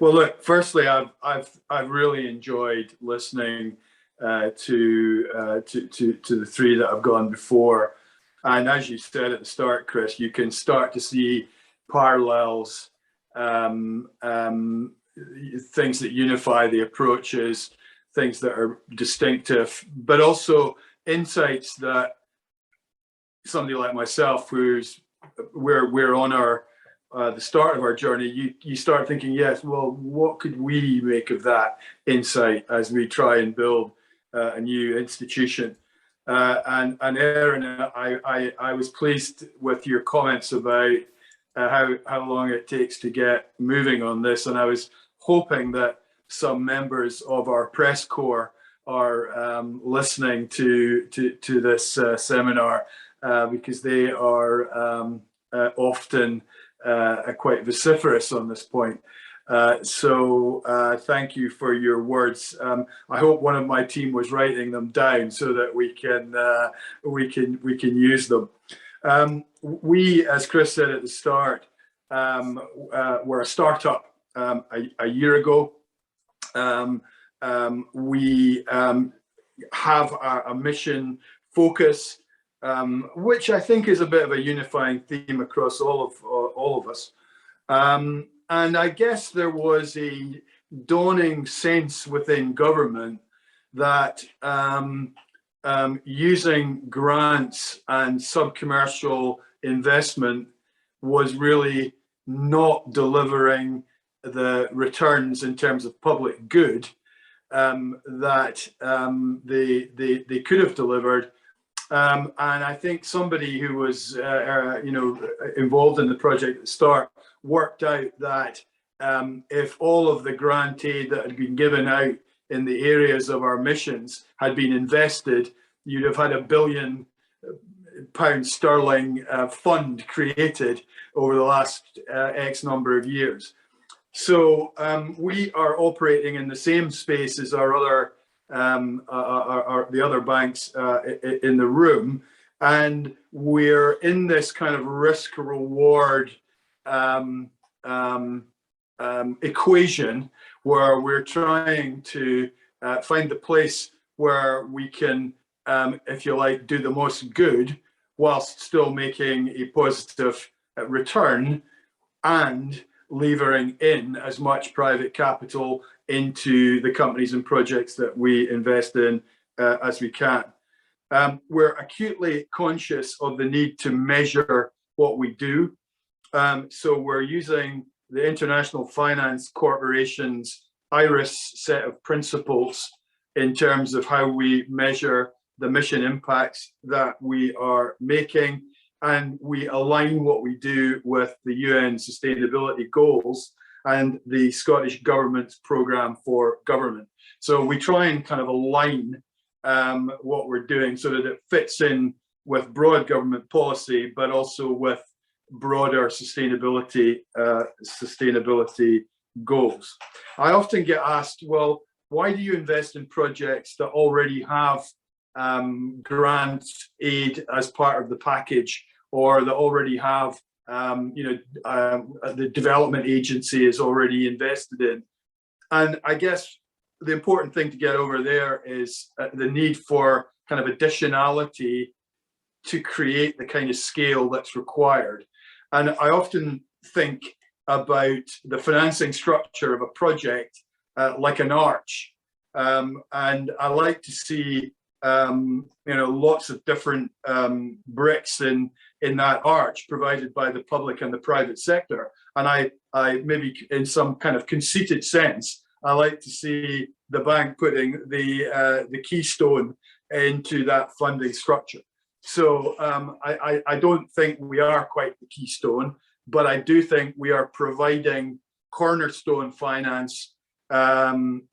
look, firstly, I've really enjoyed listening to the three that have gone before. And as you said at the start, Chris, you can start to see parallels, things that unify the approaches, things that are distinctive, but also insights that somebody like myself, we're on the start of our journey, you start thinking, yes, well, what could we make of that insight as we try and build a new institution? And Aaron, I was pleased with your comments about how long it takes to get moving on this, and I was hoping that some members of our press corps are listening to this seminar, because they are often quite vociferous on this point. So thank you for your words. I hope one of my team was writing them down so that we can use them. We, as Chris said at the start, were a startup a year ago. We have a mission focus, which I think is a bit of a unifying theme across all of us. And I guess there was a dawning sense within government that using grants and sub-commercial investment was really not delivering the returns in terms of public good that they could have delivered. And I think somebody who was involved in the project at the start worked out that if all of the grant aid that had been given out in the areas of our missions had been invested, you'd have had £1 billion fund created over the last X number of years. So we are operating in the same space as our other the other banks in the room, and we're in this kind of risk-reward equation where we're trying to find the place where we can, if you like, do the most good whilst still making a positive return and levering in as much private capital into the companies and projects that we invest in as we can. We're acutely conscious of the need to measure what we do. So we're using the International Finance Corporation's IRIS set of principles in terms of how we measure the mission impacts that we are making, and we align what we do with the UN sustainability goals and the Scottish Government's programme for government. So we try and kind of align what we're doing so that it fits in with broad government policy, but also with broader sustainability goals. I often get asked, well, why do you invest in projects that already have grant aid as part of the package, or that already have the development agency is already invested in? And I guess the important thing to get over there is the need for kind of additionality to create the kind of scale that's required. And I often think about the financing structure of a project like an arch. And I like to see lots of different bricks in that arch provided by the public and the private sector. And I maybe in some kind of conceited sense, I like to see the bank putting the keystone into that funding structure. So I don't think we are quite the keystone, but I do think we are providing cornerstone finance,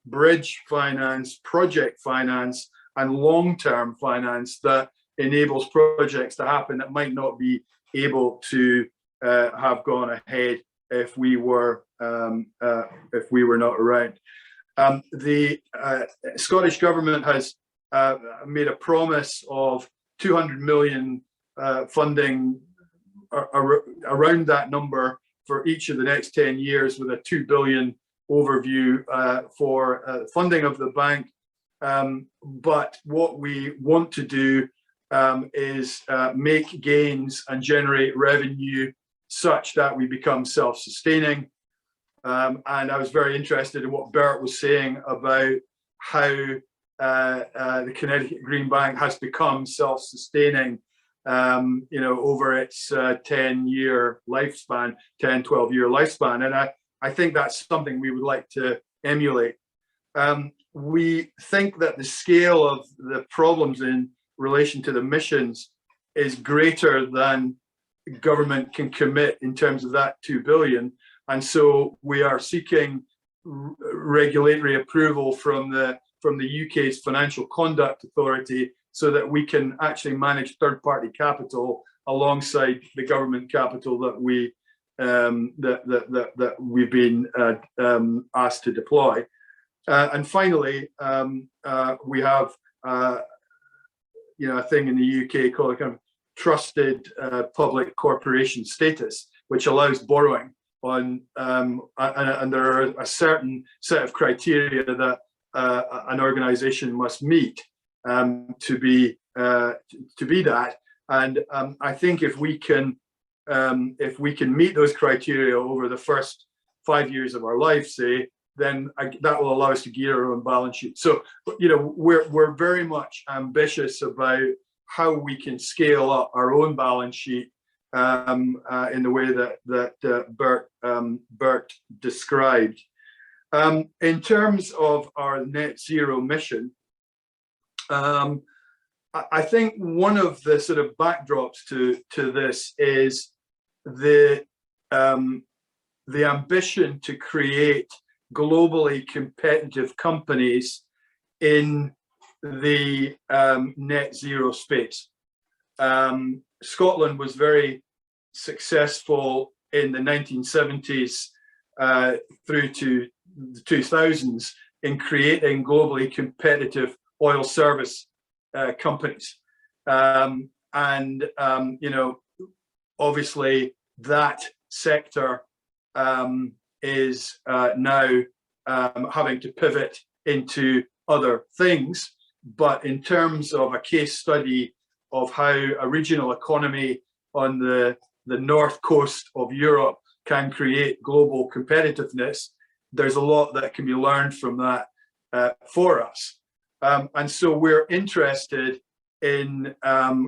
bridge finance, project finance, and long-term finance that enables projects to happen that might not be able to have gone ahead if we were not around. The Scottish Government has made a promise of 200 million funding around that number for each of the next 10 years, with a 2 billion overview for funding of the bank. But what we want to do is make gains and generate revenue such that we become self-sustaining. And I was very interested in what Bert was saying about how the Connecticut Green Bank has become self-sustaining over its 10-year lifespan, 10, 12-year lifespan. And I think that's something we would like to emulate. We think that the scale of the problems in relation to the missions is greater than government can commit in terms of that 2 billion. And so we are seeking regulatory approval from the UK's Financial Conduct Authority so that we can actually manage third-party capital alongside the government capital that we've been asked to deploy. And finally, we have a thing in the UK called a kind of trusted public corporation status, which allows borrowing on, and there are a certain set of criteria that an organisation must meet to be that. And I think if we can meet those criteria over the first 5 years of our life, say, then that will allow us to gear our own balance sheet. So, we're very much ambitious about how we can scale up our own balance sheet in the way that Bert described. In terms of our net zero mission, I think one of the sort of backdrops to this is the ambition to create globally competitive companies in the net zero space. Scotland was very successful in the 1970s through to the 2000s in creating globally competitive oil service companies. Obviously that sector is now having to pivot into other things. But in terms of a case study of how a regional economy on the north coast of Europe can create global competitiveness, there's a lot that can be learned from that for us. And so we're interested in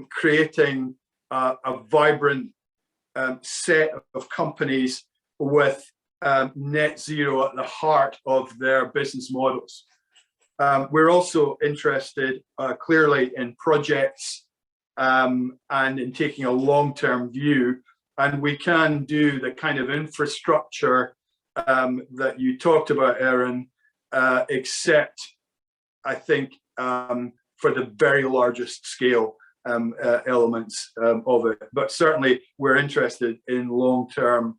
creating a vibrant set of companies with net zero at the heart of their business models. We're also interested clearly in projects and in taking a long-term view. And we can do the kind of infrastructure that you talked about, Aaron, except I think for the very largest scale elements of it. But certainly we're interested in long-term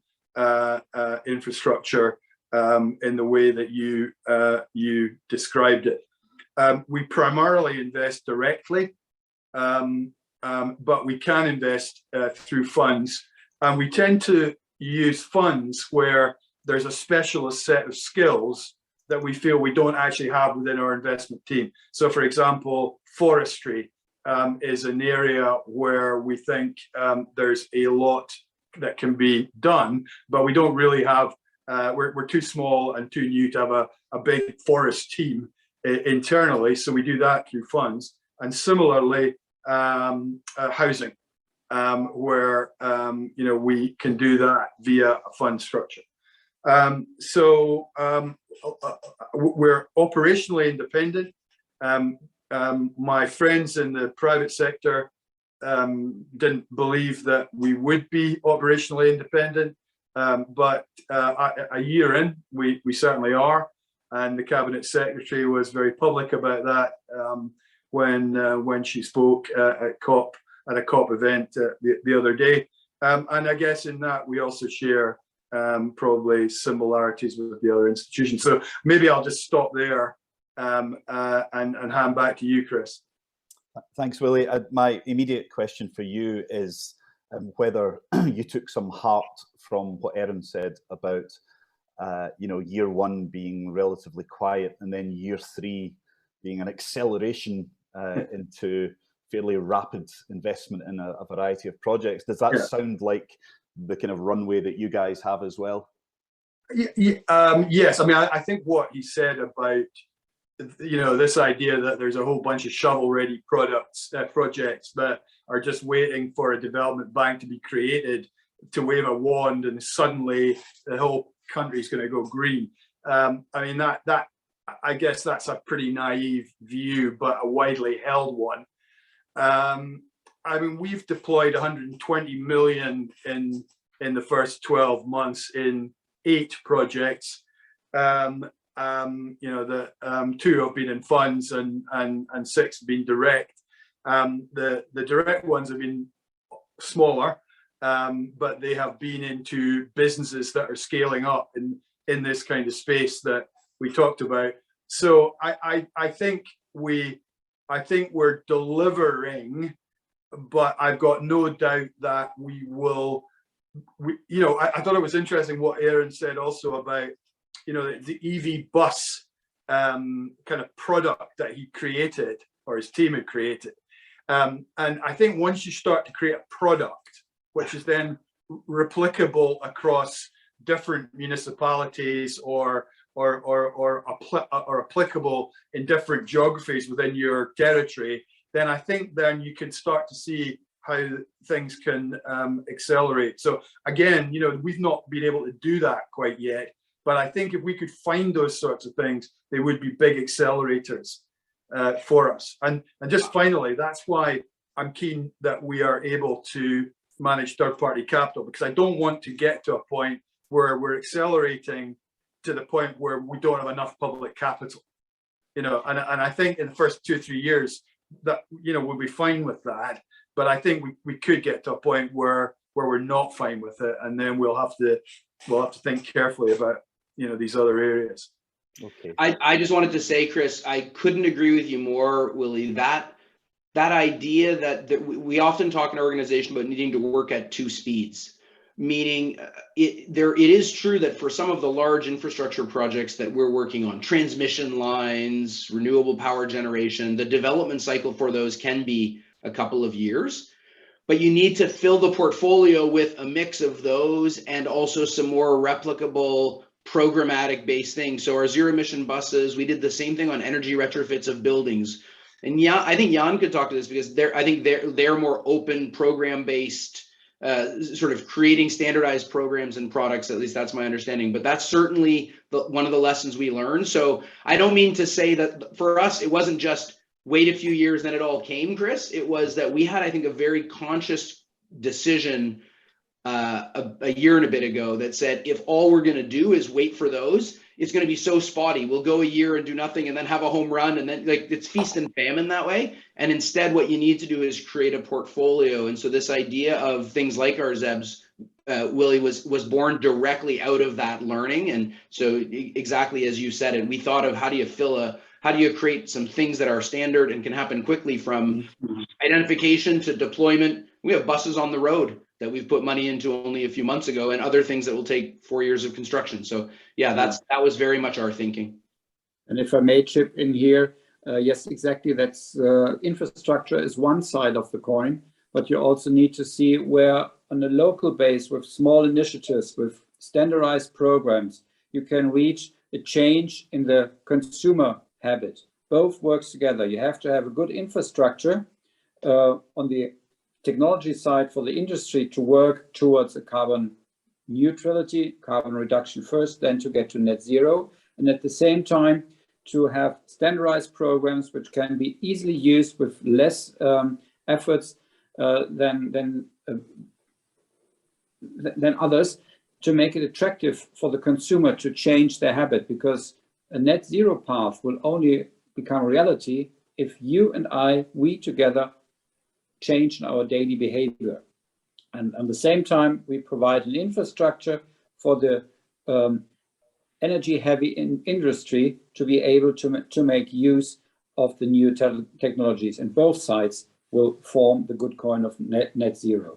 infrastructure in the way that you described it. We primarily invest directly, but we can invest through funds. And we tend to use funds where there's a specialist set of skills that we feel we don't actually have within our investment team. So for example, forestry is an area where we think there's a lot that can be done, but we don't really have, we're too small and too new to have a big forest team internally. So we do that through funds. And similarly, housing, where we can do that via a fund structure. We're operationally independent. My friends in the private sector didn't believe that we would be operationally independent, but a year in, we certainly are. And the cabinet secretary was very public about that when she spoke at a COP event the other day. And I guess in that we also share probably similarities with the other institutions. So maybe I'll just stop there and hand back to you, Chris. Thanks, Willie. My immediate question for you is whether you took some heart from what Aaron said about year one being relatively quiet and then year three being an acceleration into fairly rapid investment in a variety of projects. Does that sound like the kind of runway that you guys have as well? Yes. I mean, I think what he said about this idea that there's a whole bunch of shovel-ready projects that are just waiting for a development bank to be created to wave a wand and suddenly the whole country's going to go green. I mean, that I guess that's a pretty naive view, but a widely held one. I mean, we've deployed 120 million in the first 12 months in 8 projects. The 2 have been in funds and 6 have been direct. The direct ones have been smaller, but they have been into businesses that are scaling up in this kind of space that we talked about. So I think we're delivering, but I've got no doubt that we will. I thought it was interesting what Aaron said also about the EV bus kind of product that he created or his team had created. And I think once you start to create a product, which is then replicable across different municipalities or applicable in different geographies within your territory, then I think then you can start to see how things can accelerate. So again, we've not been able to do that quite yet, but I think if we could find those sorts of things, they would be big accelerators for us. And just finally, that's why I'm keen that we are able to manage third-party capital, because I don't want to get to a point where we're accelerating to the point where we don't have enough public capital. And I think in the first 2 or 3 years that we'll be fine with that. But I think we could get to a point where we're not fine with it, and then we'll have to think carefully about these other areas. Okay. I just wanted to say, Chris, I couldn't agree with you more, Willie. That idea that we often talk in our organization about needing to work at 2 speeds, meaning it is true that for some of the large infrastructure projects that we're working on, transmission lines, renewable power generation, the development cycle for those can be a couple of years, but you need to fill the portfolio with a mix of those and also some more replicable programmatic based things. So our zero emission buses, we did the same thing on energy retrofits of buildings. And I think Jan could talk to this because they're more open program based sort of creating standardized programs and products. At least that's my understanding, but that's certainly one of the lessons we learned. So I don't mean to say that for us, it wasn't just wait a few years, then it all came, Chris. It was that we had, I think, a very conscious decision a year and a bit ago that said, if all we're going to do is wait for those, it's going to be so spotty. We'll go a year and do nothing and then have a home run, and then like it's feast and famine that way. And instead, what you need to do is create a portfolio. And so this idea of things like our ZEBs, Willie, was born directly out of that learning. And so exactly as you said it, we thought of how do you create some things that are standard and can happen quickly, from identification to deployment. We have buses on the road that we've put money into only a few months ago, and other things that will take 4 years of construction. So yeah, that was very much our thinking. And if I may chip in here, yes, exactly. That's infrastructure is one side of the coin, but you also need to see where on a local base with small initiatives, with standardized programs, you can reach a change in the consumer habit. Both works together. You have to have a good infrastructure on the technology side for the industry to work towards a carbon neutrality, carbon reduction first, then to get to net zero. And at the same time, to have standardized programs which can be easily used with less efforts than others, to make it attractive for the consumer to change their habit, because a net zero path will only become reality if you and we together change in our daily behavior. And at the same time, we provide an infrastructure for the energy heavy industry to be able to make use of the new technologies, and both sides will form the good coin of net zero.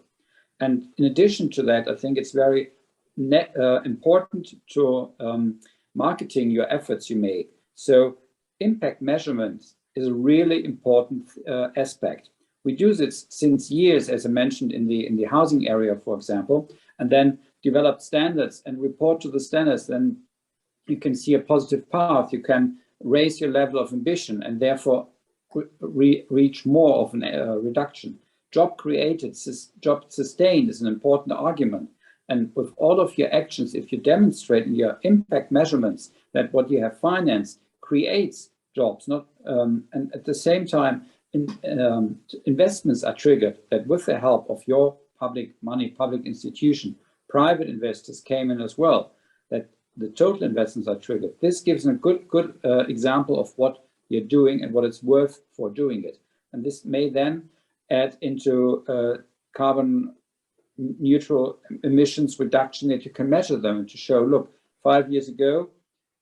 And in addition to that, I think it's very important to marketing your efforts you make. So impact measurement is a really important aspect. We do this since years, as I mentioned, in the housing area, for example, and then develop standards and report to the standards. Then you can see a positive path. You can raise your level of ambition and therefore reach more of a reduction. Job created, job sustained is an important argument. And with all of your actions, if you demonstrate in your impact measurements that what you have financed creates jobs, and at the same time, investments are triggered, that with the help of your public money, public institution, private investors came in as well, that the total investments are triggered. This gives a good example of what you're doing and what it's worth for doing it. And this may then add into carbon neutral emissions reduction, that you can measure them and to show, look, 5 years ago,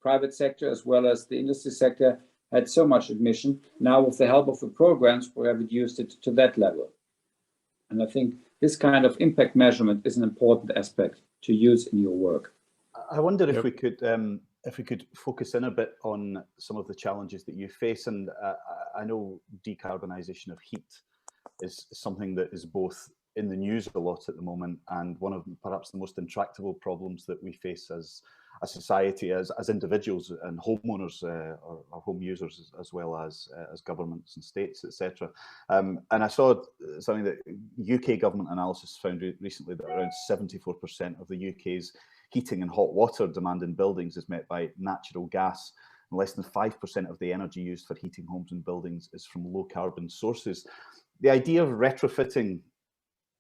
private sector as well as the industry sector had so much emission. Now, with the help of the programs, we have reduced it to that level. And I think this kind of impact measurement is an important aspect to use in your work. I wonder if we could focus in a bit on some of the challenges that you face. And I know decarbonisation of heat is something that is both in the news a lot at the moment, and one of perhaps the most intractable problems that we face as a society, as individuals and homeowners or home users, as well as governments and states, etc. And I saw something that UK government analysis found recently, that around 74% of the UK's heating and hot water demand in buildings is met by natural gas, and less than 5% of the energy used for heating homes and buildings is from low carbon sources. The idea of retrofitting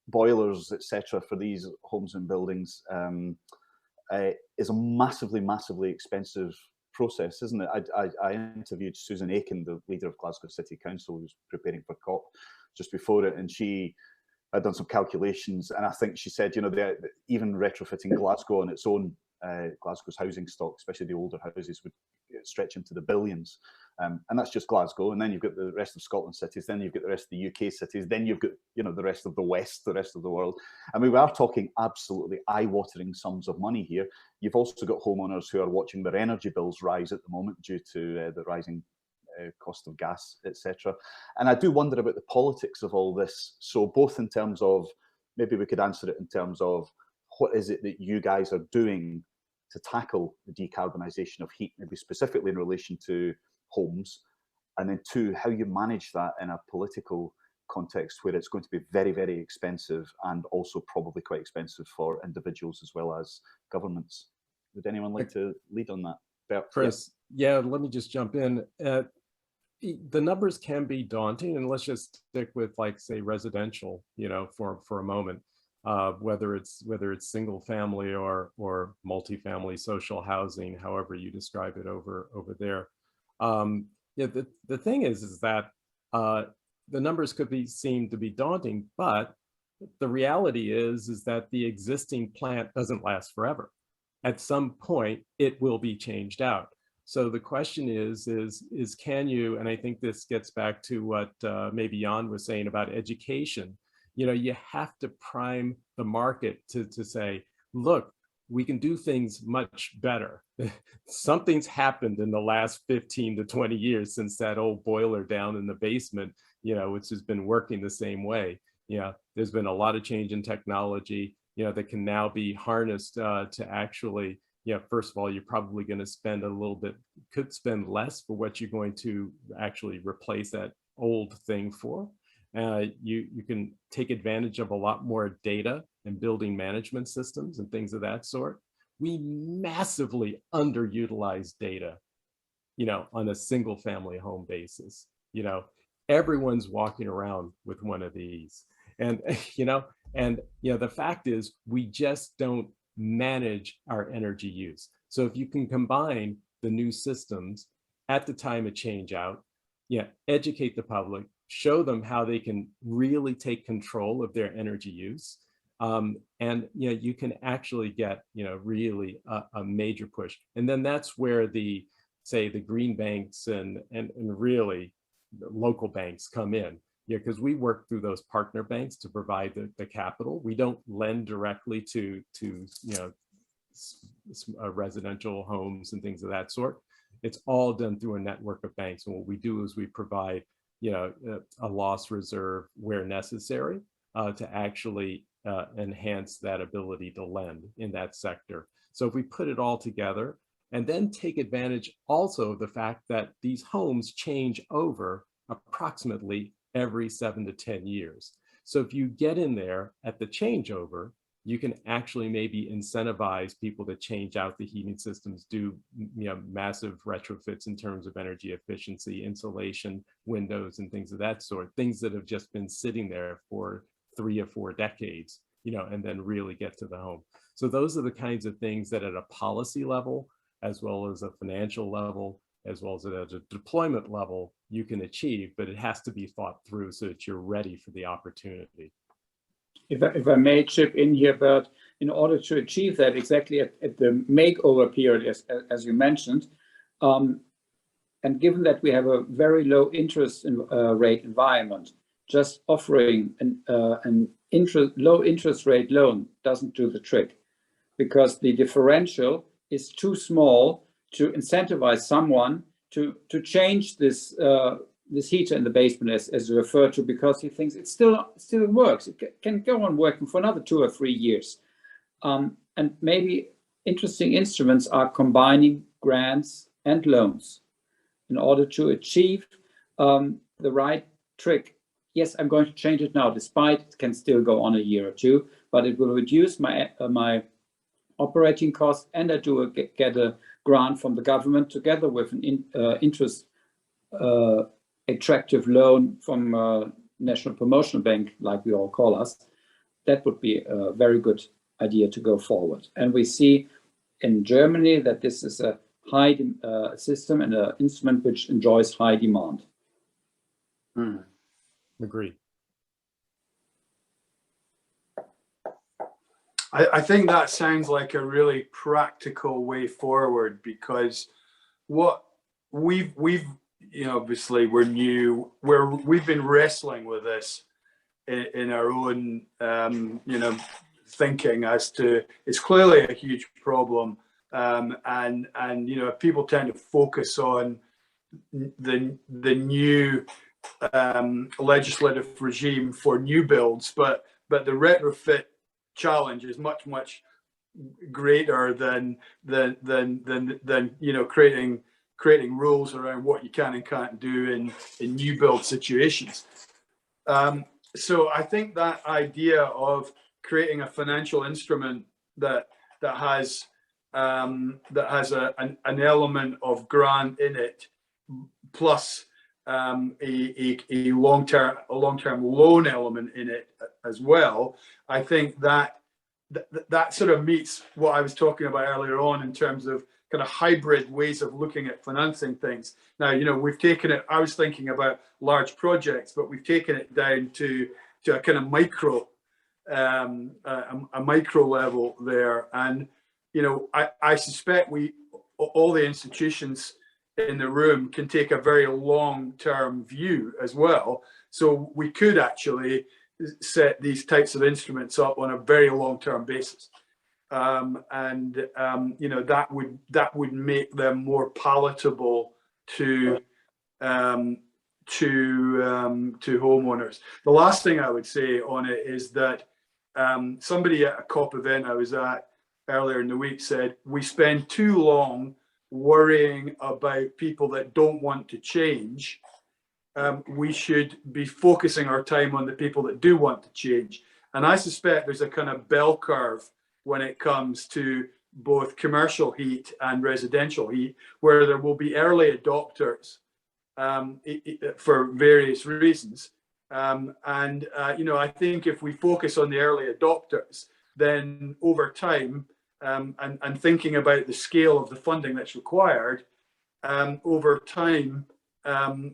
boilers, etc., for these homes and buildings is a massively expensive process, isn't it? I interviewed Susan Aiken, the leader of Glasgow City Council, who's preparing for COP just before it, and she had done some calculations, and I think she said, even retrofitting Glasgow on its own, Glasgow's housing stock, especially the older houses, would stretch into the billions. And that's just Glasgow. And then you've got the rest of Scotland cities, then you've got the rest of the UK cities, then you've got, the rest of the West, the rest of the world. I mean, we are talking absolutely eye-watering sums of money here. You've also got homeowners who are watching their energy bills rise at the moment due to the rising cost of gas, etc. And I do wonder about the politics of all this. So both in terms of, maybe we could answer it in terms of, what is it that you guys are doing to tackle the decarbonisation of heat, maybe specifically in relation to homes, and then two, how you manage that in a political context where it's going to be very, very expensive, and also probably quite expensive for individuals as well as governments. Would anyone like to lead on that? Bert? Chris, yeah, let me just jump in. The numbers can be daunting, and let's just stick with, like, say, residential, you know, for a moment, whether it's single family or multifamily social housing, however you describe it over there. Yeah, the thing is that the numbers could seem to be daunting, but the reality is that the existing plant doesn't last forever. At some point, it will be changed out. So the question is can you, and I think this gets back to what maybe Jan was saying about education, you know, you have to prime the market to say, look, we can do things much better. Something's happened in the last 15 to 20 years since that old boiler down in the basement, you know, which has been working the same way. You know, there's been a lot of change in technology, you know, that can now be harnessed to actually, you know, first of all, you're probably going to spend a little bit, could spend less for what you're going to actually replace that old thing for. You can take advantage of a lot more data and building management systems and things of that sort. We massively underutilize data, you know, on a single family home basis. You know, everyone's walking around with one of these. And, you know, the fact is we just don't manage our energy use. So if you can combine the new systems at the time of change out, educate the public, show them how they can really take control of their energy use. And, you know, you can actually get, you know, really a major push. And then that's where say the green banks and really the local banks come in. Yeah, because we work through those partner banks to provide the capital. We don't lend directly to you know, residential homes and things of that sort. It's all done through a network of banks. And what we do is we provide, you know, a loss reserve where necessary to actually enhance that ability to lend in that sector. So if we put it all together and then take advantage also of the fact that these homes change over approximately every 7 to 10 years. So if you get in there at the changeover, you can actually maybe incentivize people to change out the heating systems, do, you know, massive retrofits in terms of energy efficiency, insulation, windows, and things of that sort, things that have just been sitting there for 3 or 4 decades, you know, and then really get to the home. So those are the kinds of things that at a policy level, as well as a financial level, as well as at a deployment level, you can achieve, but it has to be thought through so that you're ready for the opportunity. If I may chip in here, Bert, in order to achieve that exactly at the makeover period, as you mentioned, and given that we have a very low interest rate environment, just offering an low interest rate loan doesn't do the trick, because the differential is too small to incentivize someone to change this this heater in the basement, as you referred to, because he thinks it still works. It can go on working for another 2 or 3 years. And maybe interesting instruments are combining grants and loans in order to achieve the right trick. Yes, I'm going to change it now, despite it can still go on a year or two, but it will reduce my my operating costs, and I do get a grant from the government together with an interest attractive loan from National Promotional Bank, like we all call us. That would be a very good idea to go forward. And we see in Germany that this is a high system and an instrument which enjoys high demand. Agreed. I think that sounds like a really practical way forward, because what we've you know, obviously we're new, we've been wrestling with this in our own you know, thinking as to, it's clearly a huge problem, and you know, people tend to focus on the new legislative regime for new builds, but the retrofit challenge is much greater than you know, creating rules around what you can and can't do in new build situations. So I think that idea of creating a financial instrument that has an element of grant in it, plus a long-term loan element in it as well. I think that sort of meets what I was talking about earlier on in terms of kind of hybrid ways of looking at financing things. Now, you know, we've taken it, I was thinking about large projects, but we've taken it down to a kind of micro, a micro level there. And, you know, I suspect all the institutions in the room can take a very long-term view as well. So we could actually set these types of instruments up on a very long-term basis. You know, that would make them more palatable to homeowners. The last thing I would say on it is that somebody at a COP event I was at earlier in the week said, we spend too long worrying about people that don't want to change. We should be focusing our time on the people that do want to change. And I suspect there's a kind of bell curve when it comes to both commercial heat and residential heat, where there will be early adopters for various reasons. You know, I think if we focus on the early adopters, then over time, and thinking about the scale of the funding that's required, over time,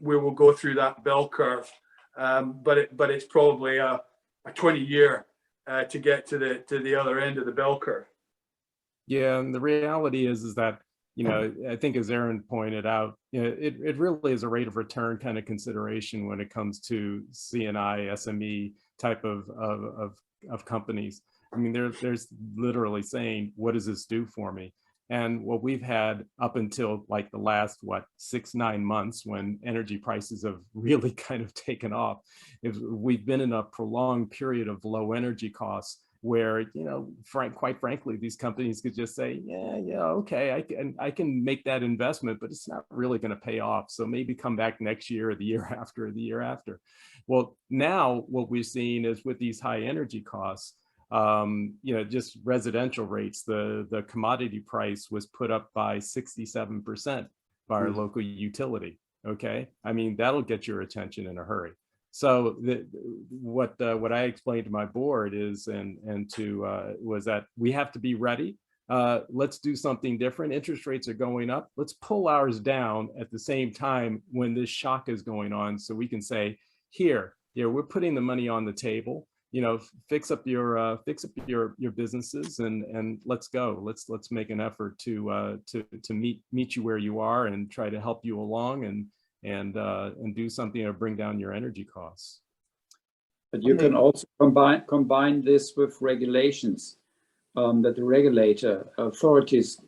we will go through that bell curve. But it's probably a 20-year to get to the other end of the bell curve. Yeah, and the reality is that, you know, I think as Aaron pointed out, you know, it really is a rate of return kind of consideration when it comes to C&I, SME type of companies. I mean, there's literally saying, what does this do for me? And what we've had up until like the last, 6-9 months, when energy prices have really kind of taken off, is we've been in a prolonged period of low energy costs where, you know, quite frankly, these companies could just say, yeah, okay, I can make that investment, but it's not really going to pay off. So maybe come back next year or the year after or the year after. Well, now what we're seeing is with these high energy costs, you know, just residential rates, the commodity price was put up by 67% by our local utility. Okay, I mean, that'll get your attention in a hurry. So what I explained to my board is, was that we have to be ready. Let's do something different. Interest rates are going up. Let's pull ours down at the same time when this shock is going on, so we can say, here, you know, we're putting the money on the table. You know, fix up your businesses and let's go. Let's make an effort to meet you where you are and try to help you along and do something to bring down your energy costs. But you can also combine this with regulations, that the regulator authorities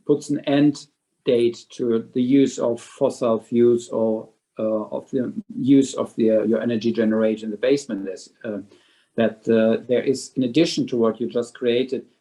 puts an end date to the use of fossil fuels or of the use of your energy generator in the basement. That there is, in addition to what you just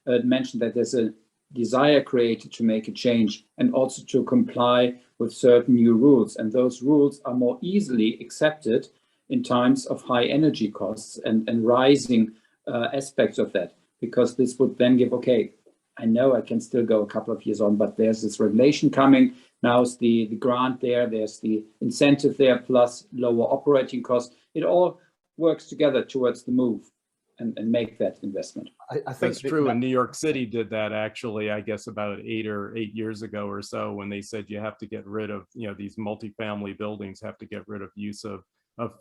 mentioned, that there's a desire created to make a change and also to comply with certain new rules. And those rules are more easily accepted in times of high energy costs and rising aspects of that, because this would then give, okay, I know I can still go a couple of years on, but there's this regulation coming. Now's the grant there, there's the incentive there, plus lower operating costs. It all works together towards the move and make that investment. I think that's true. And New York City did that actually, I guess about 8 years ago or so, when they said you have to get rid of, you know, these multifamily buildings have to get rid of use of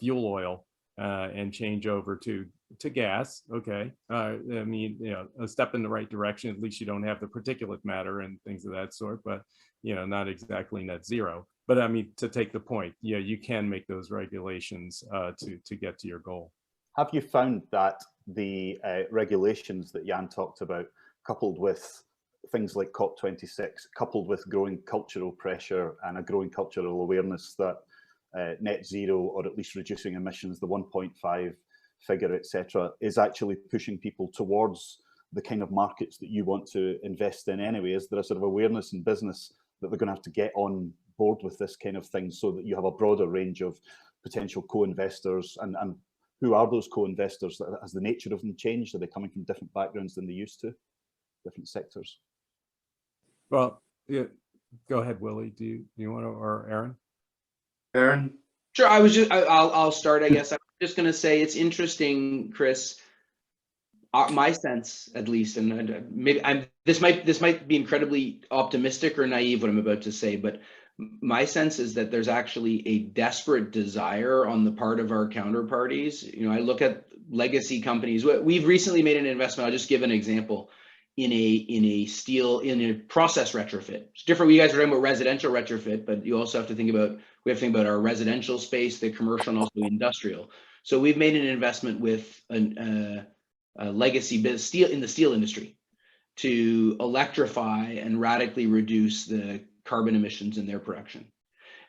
fuel oil and change over to gas. Okay. I mean, you know, a step in the right direction. At least you don't have the particulate matter and things of that sort, but, you know, not exactly net zero. But I mean, to take the point, yeah, you can make those regulations to get to your goal. Have you found that the regulations that Jan talked about, coupled with things like COP26, coupled with growing cultural pressure and a growing cultural awareness that net zero, or at least reducing emissions, the 1.5 figure, etc., is actually pushing people towards the kind of markets that you want to invest in anyway? Is there a sort of awareness in business that they're going to have to get on board with this kind of thing so that you have a broader range of potential co-investors and who are those co-investors? Has the nature of them changed? Are they coming from different backgrounds than they used to, different sectors? Well, yeah, go ahead, Willie. Do you want to, or Aaron? Aaron? Sure. I'll start, I guess. I'm just going to say it's interesting, Chris. My sense, at least, and maybe this might be incredibly optimistic or naive what I'm about to say, but my sense is that there's actually a desperate desire on the part of our counterparties. You know, I look at legacy companies. We've recently made an investment. I'll just give an example in a process retrofit. It's different. You guys are talking about residential retrofit, but you also have to think about our residential space, the commercial, and also industrial. So we've made an investment with a legacy steel in the steel industry to electrify and radically reduce the carbon emissions in their production.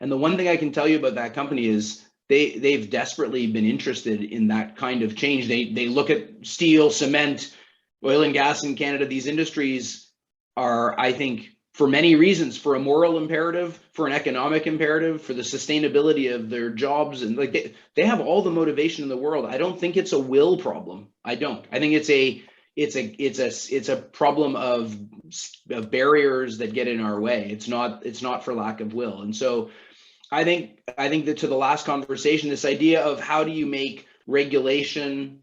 And the one thing I can tell you about that company is they've desperately been interested in that kind of change. They look at steel, cement, oil and gas in Canada. These industries are, I think, for many reasons, for a moral imperative, for an economic imperative, for the sustainability of their jobs, and like they have all the motivation in the world. I don't think it's a will problem. I don't. I think it's a problem of barriers that get in our way. It's not for lack of will. And so I think that, to the last conversation, this idea of how do you make regulation,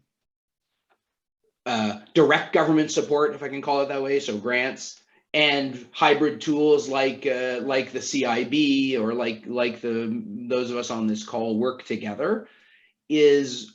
direct government support, if I can call it that way, so grants, and hybrid tools like the CIB or like those of us on this call work together is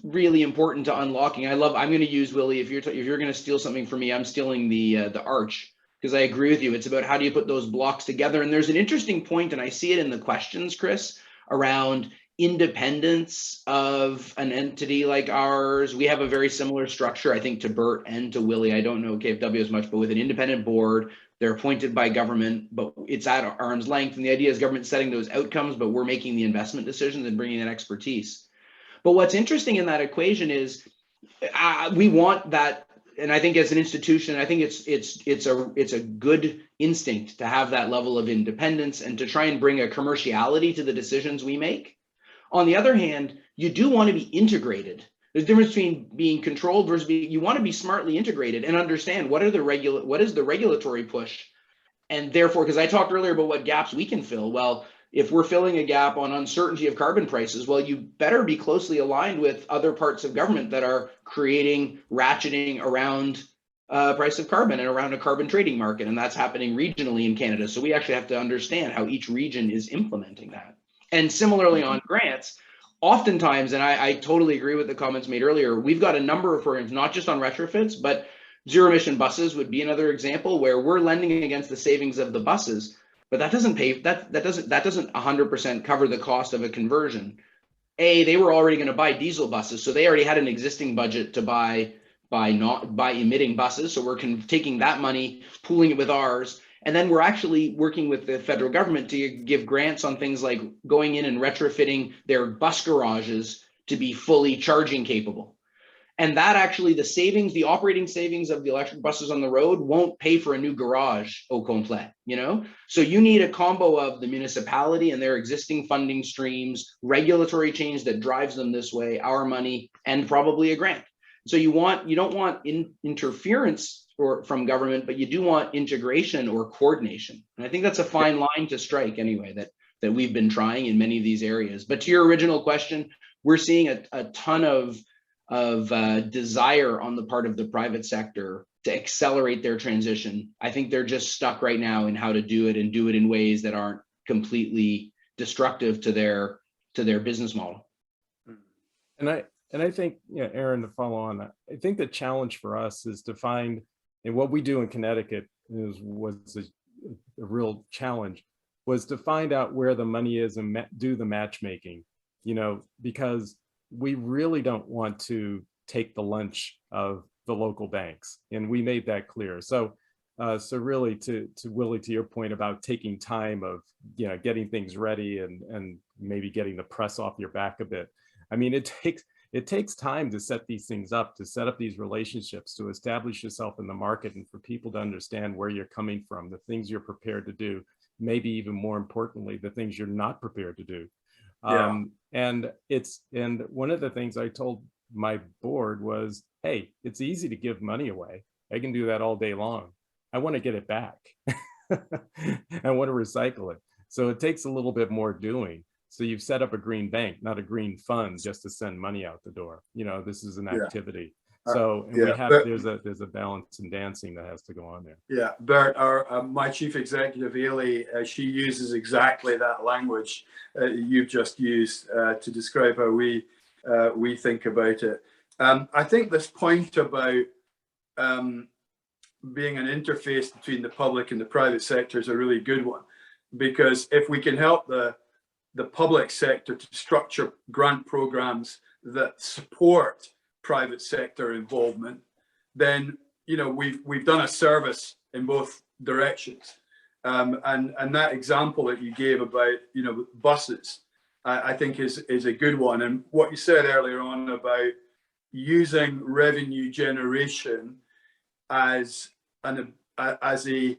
really important to unlocking. I'm going to use, Willie, if you're going to steal something from me, I'm stealing the arch, because I agree with you. It's about how do you put those blocks together. And there's an interesting point, and I see it in the questions, Chris, around independence of an entity like ours. We have a very similar structure, I think, to Bert and to Willie. I don't know KFW as much, but with an independent board, they're appointed by government, but it's at arm's length. And the idea is government setting those outcomes, but we're making the investment decisions and bringing in expertise. But what's interesting in that equation is we want that. And I think as an institution, I think it's a good instinct to have that level of independence and to try and bring a commerciality to the decisions we make. On the other hand, you do want to be integrated. There's a difference between being controlled versus you want to be smartly integrated and understand what is the regulatory push. And therefore, because I talked earlier about what gaps we can fill. Well, if we're filling a gap on uncertainty of carbon prices, well, you better be closely aligned with other parts of government that are creating ratcheting around price of carbon and around a carbon trading market. And that's happening regionally in Canada. So we actually have to understand how each region is implementing that. And similarly on grants, oftentimes, and I totally agree with the comments made earlier, we've got a number of programs, not just on retrofits, but zero emission buses would be another example where we're lending against the savings of the buses, but that doesn't 100% cover the cost of a conversion. They were already going to buy diesel buses, so they already had an existing budget to buy emitting buses. So we're taking that money, pooling it with ours. And then we're actually working with the federal government to give grants on things like going in and retrofitting their bus garages to be fully charging capable. And that actually, the operating savings of the electric buses on the road won't pay for a new garage au complet, you know? So you need a combo of the municipality and their existing funding streams, regulatory change that drives them this way, our money, and probably a grant. So you don't want interference from government, but you do want integration or coordination. And I think that's a fine line to strike anyway, that we've been trying in many of these areas. But to your original question, we're seeing a ton of desire on the part of the private sector to accelerate their transition. I think they're just stuck right now in how to do it and do it in ways that aren't completely destructive to their business model. And I think, Aaron, to follow on, I think the challenge for us is to find, and what we do in Connecticut was a real challenge, was to find out where the money is and do the matchmaking, because we really don't want to take the lunch of the local banks. And we made that clear. So really to Willie, to your point about taking time of, getting things ready and maybe getting the press off your back a bit. I mean, it takes time to set these things up, to set up these relationships, to establish yourself in the market, and for people to understand where you're coming from, the things you're prepared to do, maybe even more importantly, the things you're not prepared to do. And one of the things I told my board was, hey, it's easy to give money away. I can do that all day long. I want to get it back. I want to recycle it. So it takes a little bit more doing. So you've set up a green bank, not a green fund just to send money out the door. You know, this is an activity. So we have, there's a balance and dancing that has to go on there. Yeah, Bert, my chief executive, Ailey, she uses exactly that language you've just used to describe how we think about it. I think this point about being an interface between the public and the private sector is a really good one, because if we can help the public sector to structure grant programs that support private sector involvement, then we've done a service in both directions. And that example that you gave about buses, I think is a good one. And what you said earlier on about using revenue generation as a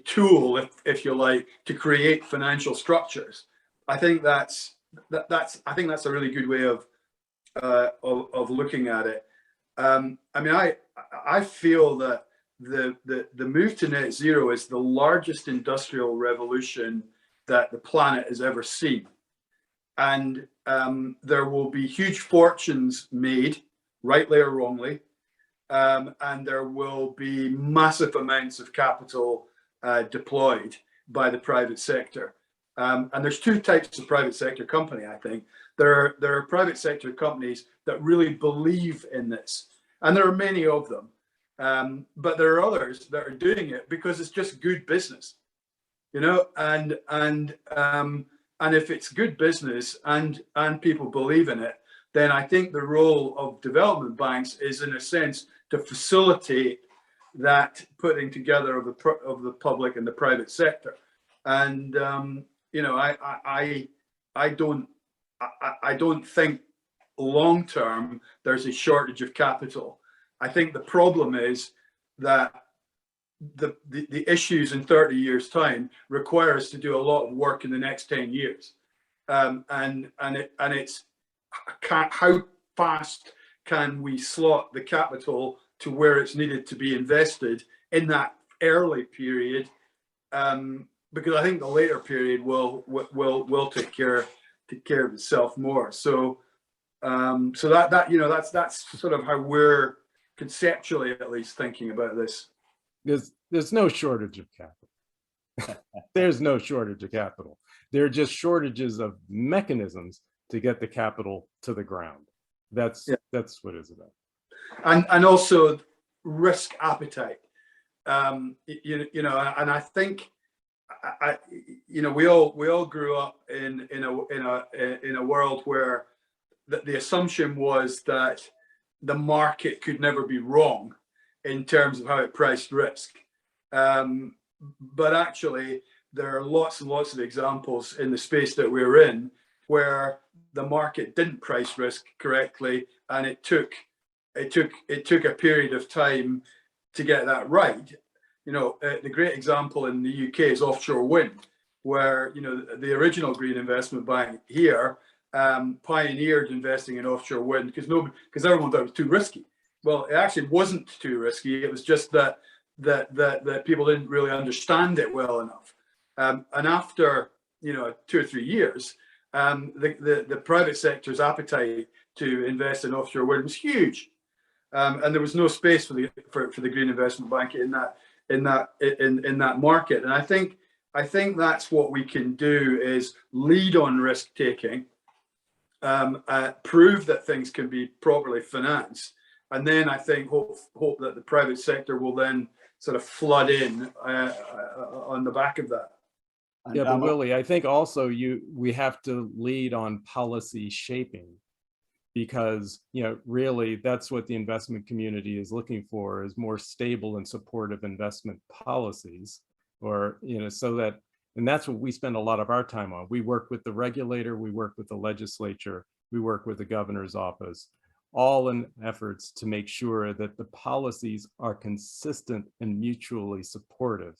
tool, if you like, to create financial structures, I think that's a really good way of looking at it. I mean, I feel that the move to net zero is the largest industrial revolution that the planet has ever seen, and there will be huge fortunes made, rightly or wrongly, and there will be massive amounts of capital deployed by the private sector. And there's two types of private sector company, I think. There are private sector companies that really believe in this, and there are many of them. But there are others that are doing it because it's just good business, and if it's good business and people believe in it, then I think the role of development banks is, in a sense, to facilitate that putting together of the public and the private sector. And I don't think long term there's a shortage of capital. I think the problem is that the issues in 30 years' time require us to do a lot of work in the next 10 years, and it's how fast can we slot the capital to where it's needed to be invested in that early period, because I think the later period will take care of itself more. So that's sort of how we're conceptually, at least, thinking about this. There's no shortage of capital. There's no shortage of capital. There are just shortages of mechanisms to get the capital to the ground. That's what it's about. And also risk appetite. And I think we all grew up in a world where the assumption was that the market could never be wrong in terms of how it priced risk. But actually, there are lots and lots of examples in the space that we're in where the market didn't price risk correctly, and it took a period of time to get that right. The great example in the UK is offshore wind, where the original Green Investment Bank here pioneered investing in offshore wind because everyone thought it was too risky. Well, it actually wasn't too risky. It was just that people didn't really understand it well enough. And after 2 or 3 years, the private sector's appetite to invest in offshore wind was huge, and there was no space for the Green Investment Bank in that market. And I think that's what we can do, is lead on risk taking, prove that things can be properly financed, and then I think hope that the private sector will then sort of flood in on the back of that. Yeah, but Willie, I think also we have to lead on policy shaping, because really that's what the investment community is looking for, is more stable and supportive investment policies, or so that, and that's what we spend a lot of our time on. We work with the regulator, we work with the legislature, we work with the governor's office, all in efforts to make sure that the policies are consistent and mutually supportive,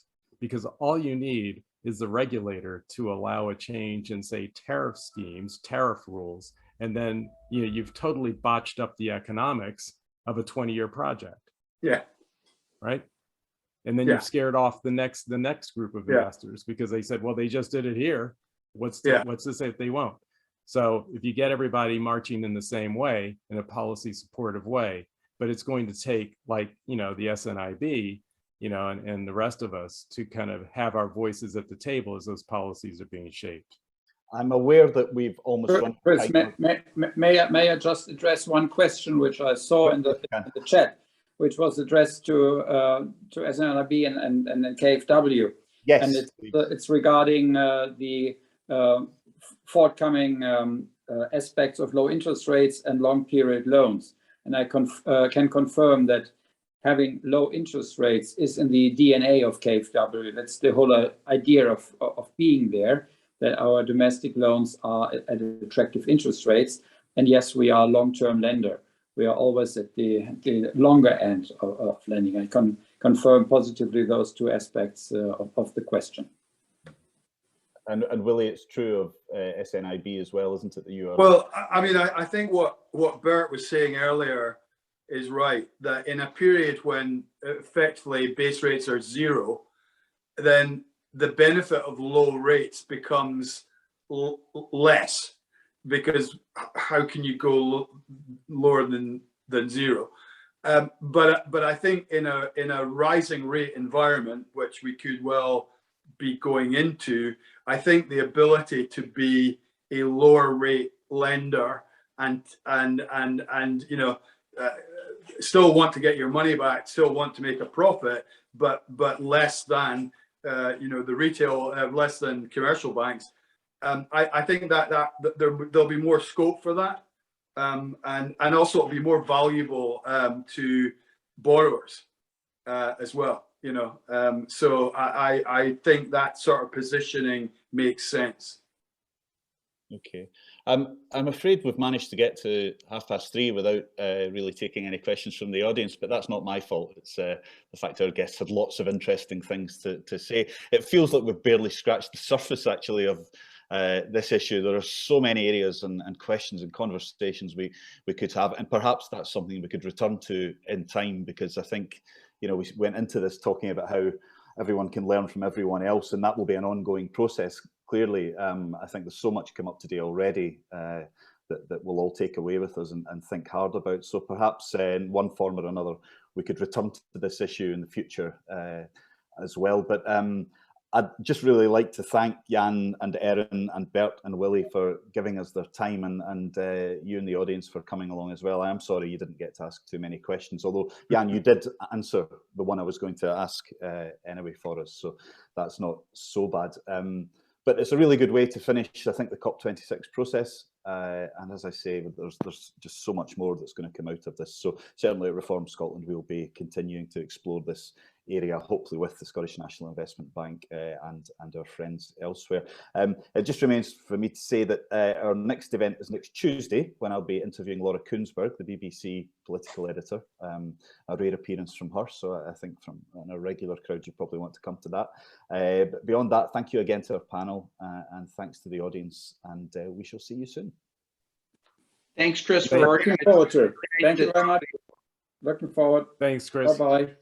because all you need is the regulator to allow a change in, say, tariff schemes, tariff rules, and then you've totally botched up the economics of a 20-year project. Yeah. Right. And then Yeah. you've scared off the next group of investors because they said, well, they just did it here. What's to say that they won't? So if you get everybody marching in the same way, in a policy supportive way, but it's going to take, like, the SNIB, and the rest of us to kind of have our voices at the table as those policies are being shaped. I'm aware that we've almost run. Chris, may I just address one question which I saw in the chat, which was addressed to SNIB and KfW. Yes. And it's regarding the forthcoming aspects of low interest rates and long period loans. And I can confirm that having low interest rates is in the DNA of KfW. That's the whole idea of being there, that our domestic loans are at attractive interest rates. And yes, we are a long-term lender. We are always at the longer end of lending. I can confirm positively those two aspects of the question. And Willie, it's true of SNIB as well, isn't it? That you are. Well, I mean, I think what Bert was saying earlier is right, that in a period when effectively base rates are zero, then the benefit of low rates becomes less, because how can you go lower than zero? But I think in a rising rate environment, which we could well be going into, I think the ability to be a lower rate lender and still want to get your money back, still want to make a profit, but less than the retail, less than commercial banks. I think that there'll be more scope for that, and also it'll be more valuable to borrowers as well. So I think that sort of positioning makes sense. Okay. I'm afraid we've managed to get to 3:30 without really taking any questions from the audience, but that's not my fault. It's the fact our guests had lots of interesting things to say. It feels like we've barely scratched the surface, actually, of this issue. There are so many areas and questions and conversations we could have, and perhaps that's something we could return to in time, because I think, we went into this talking about how everyone can learn from everyone else, and that will be an ongoing process. Clearly, I think there's so much come up today already that we'll all take away with us and think hard about. So perhaps in one form or another, we could return to this issue in the future as well. But I'd just really like to thank Jan and Erin and Bert and Willie for giving us their time, and you in the audience for coming along as well. I am sorry you didn't get to ask too many questions, although Jan, you did answer the one I was going to ask anyway for us, so that's not so bad. But it's a really good way to finish, I think, the COP26 process. And as I say, there's just so much more that's going to come out of this. So certainly at Reform Scotland, we'll be continuing to explore this area, hopefully with the Scottish National Investment Bank and our friends elsewhere. It just remains for me to say that our next event is next Tuesday, when I'll be interviewing Laura Kuenssberg, the BBC political editor. A rare appearance from her, so I think from a regular crowd, you probably want to come to that. But beyond that, thank you again to our panel, and thanks to the audience, and we shall see you soon. Thanks, Chris. Looking forward to it. Thank you very much. Looking forward. Thanks, Chris. Bye-bye.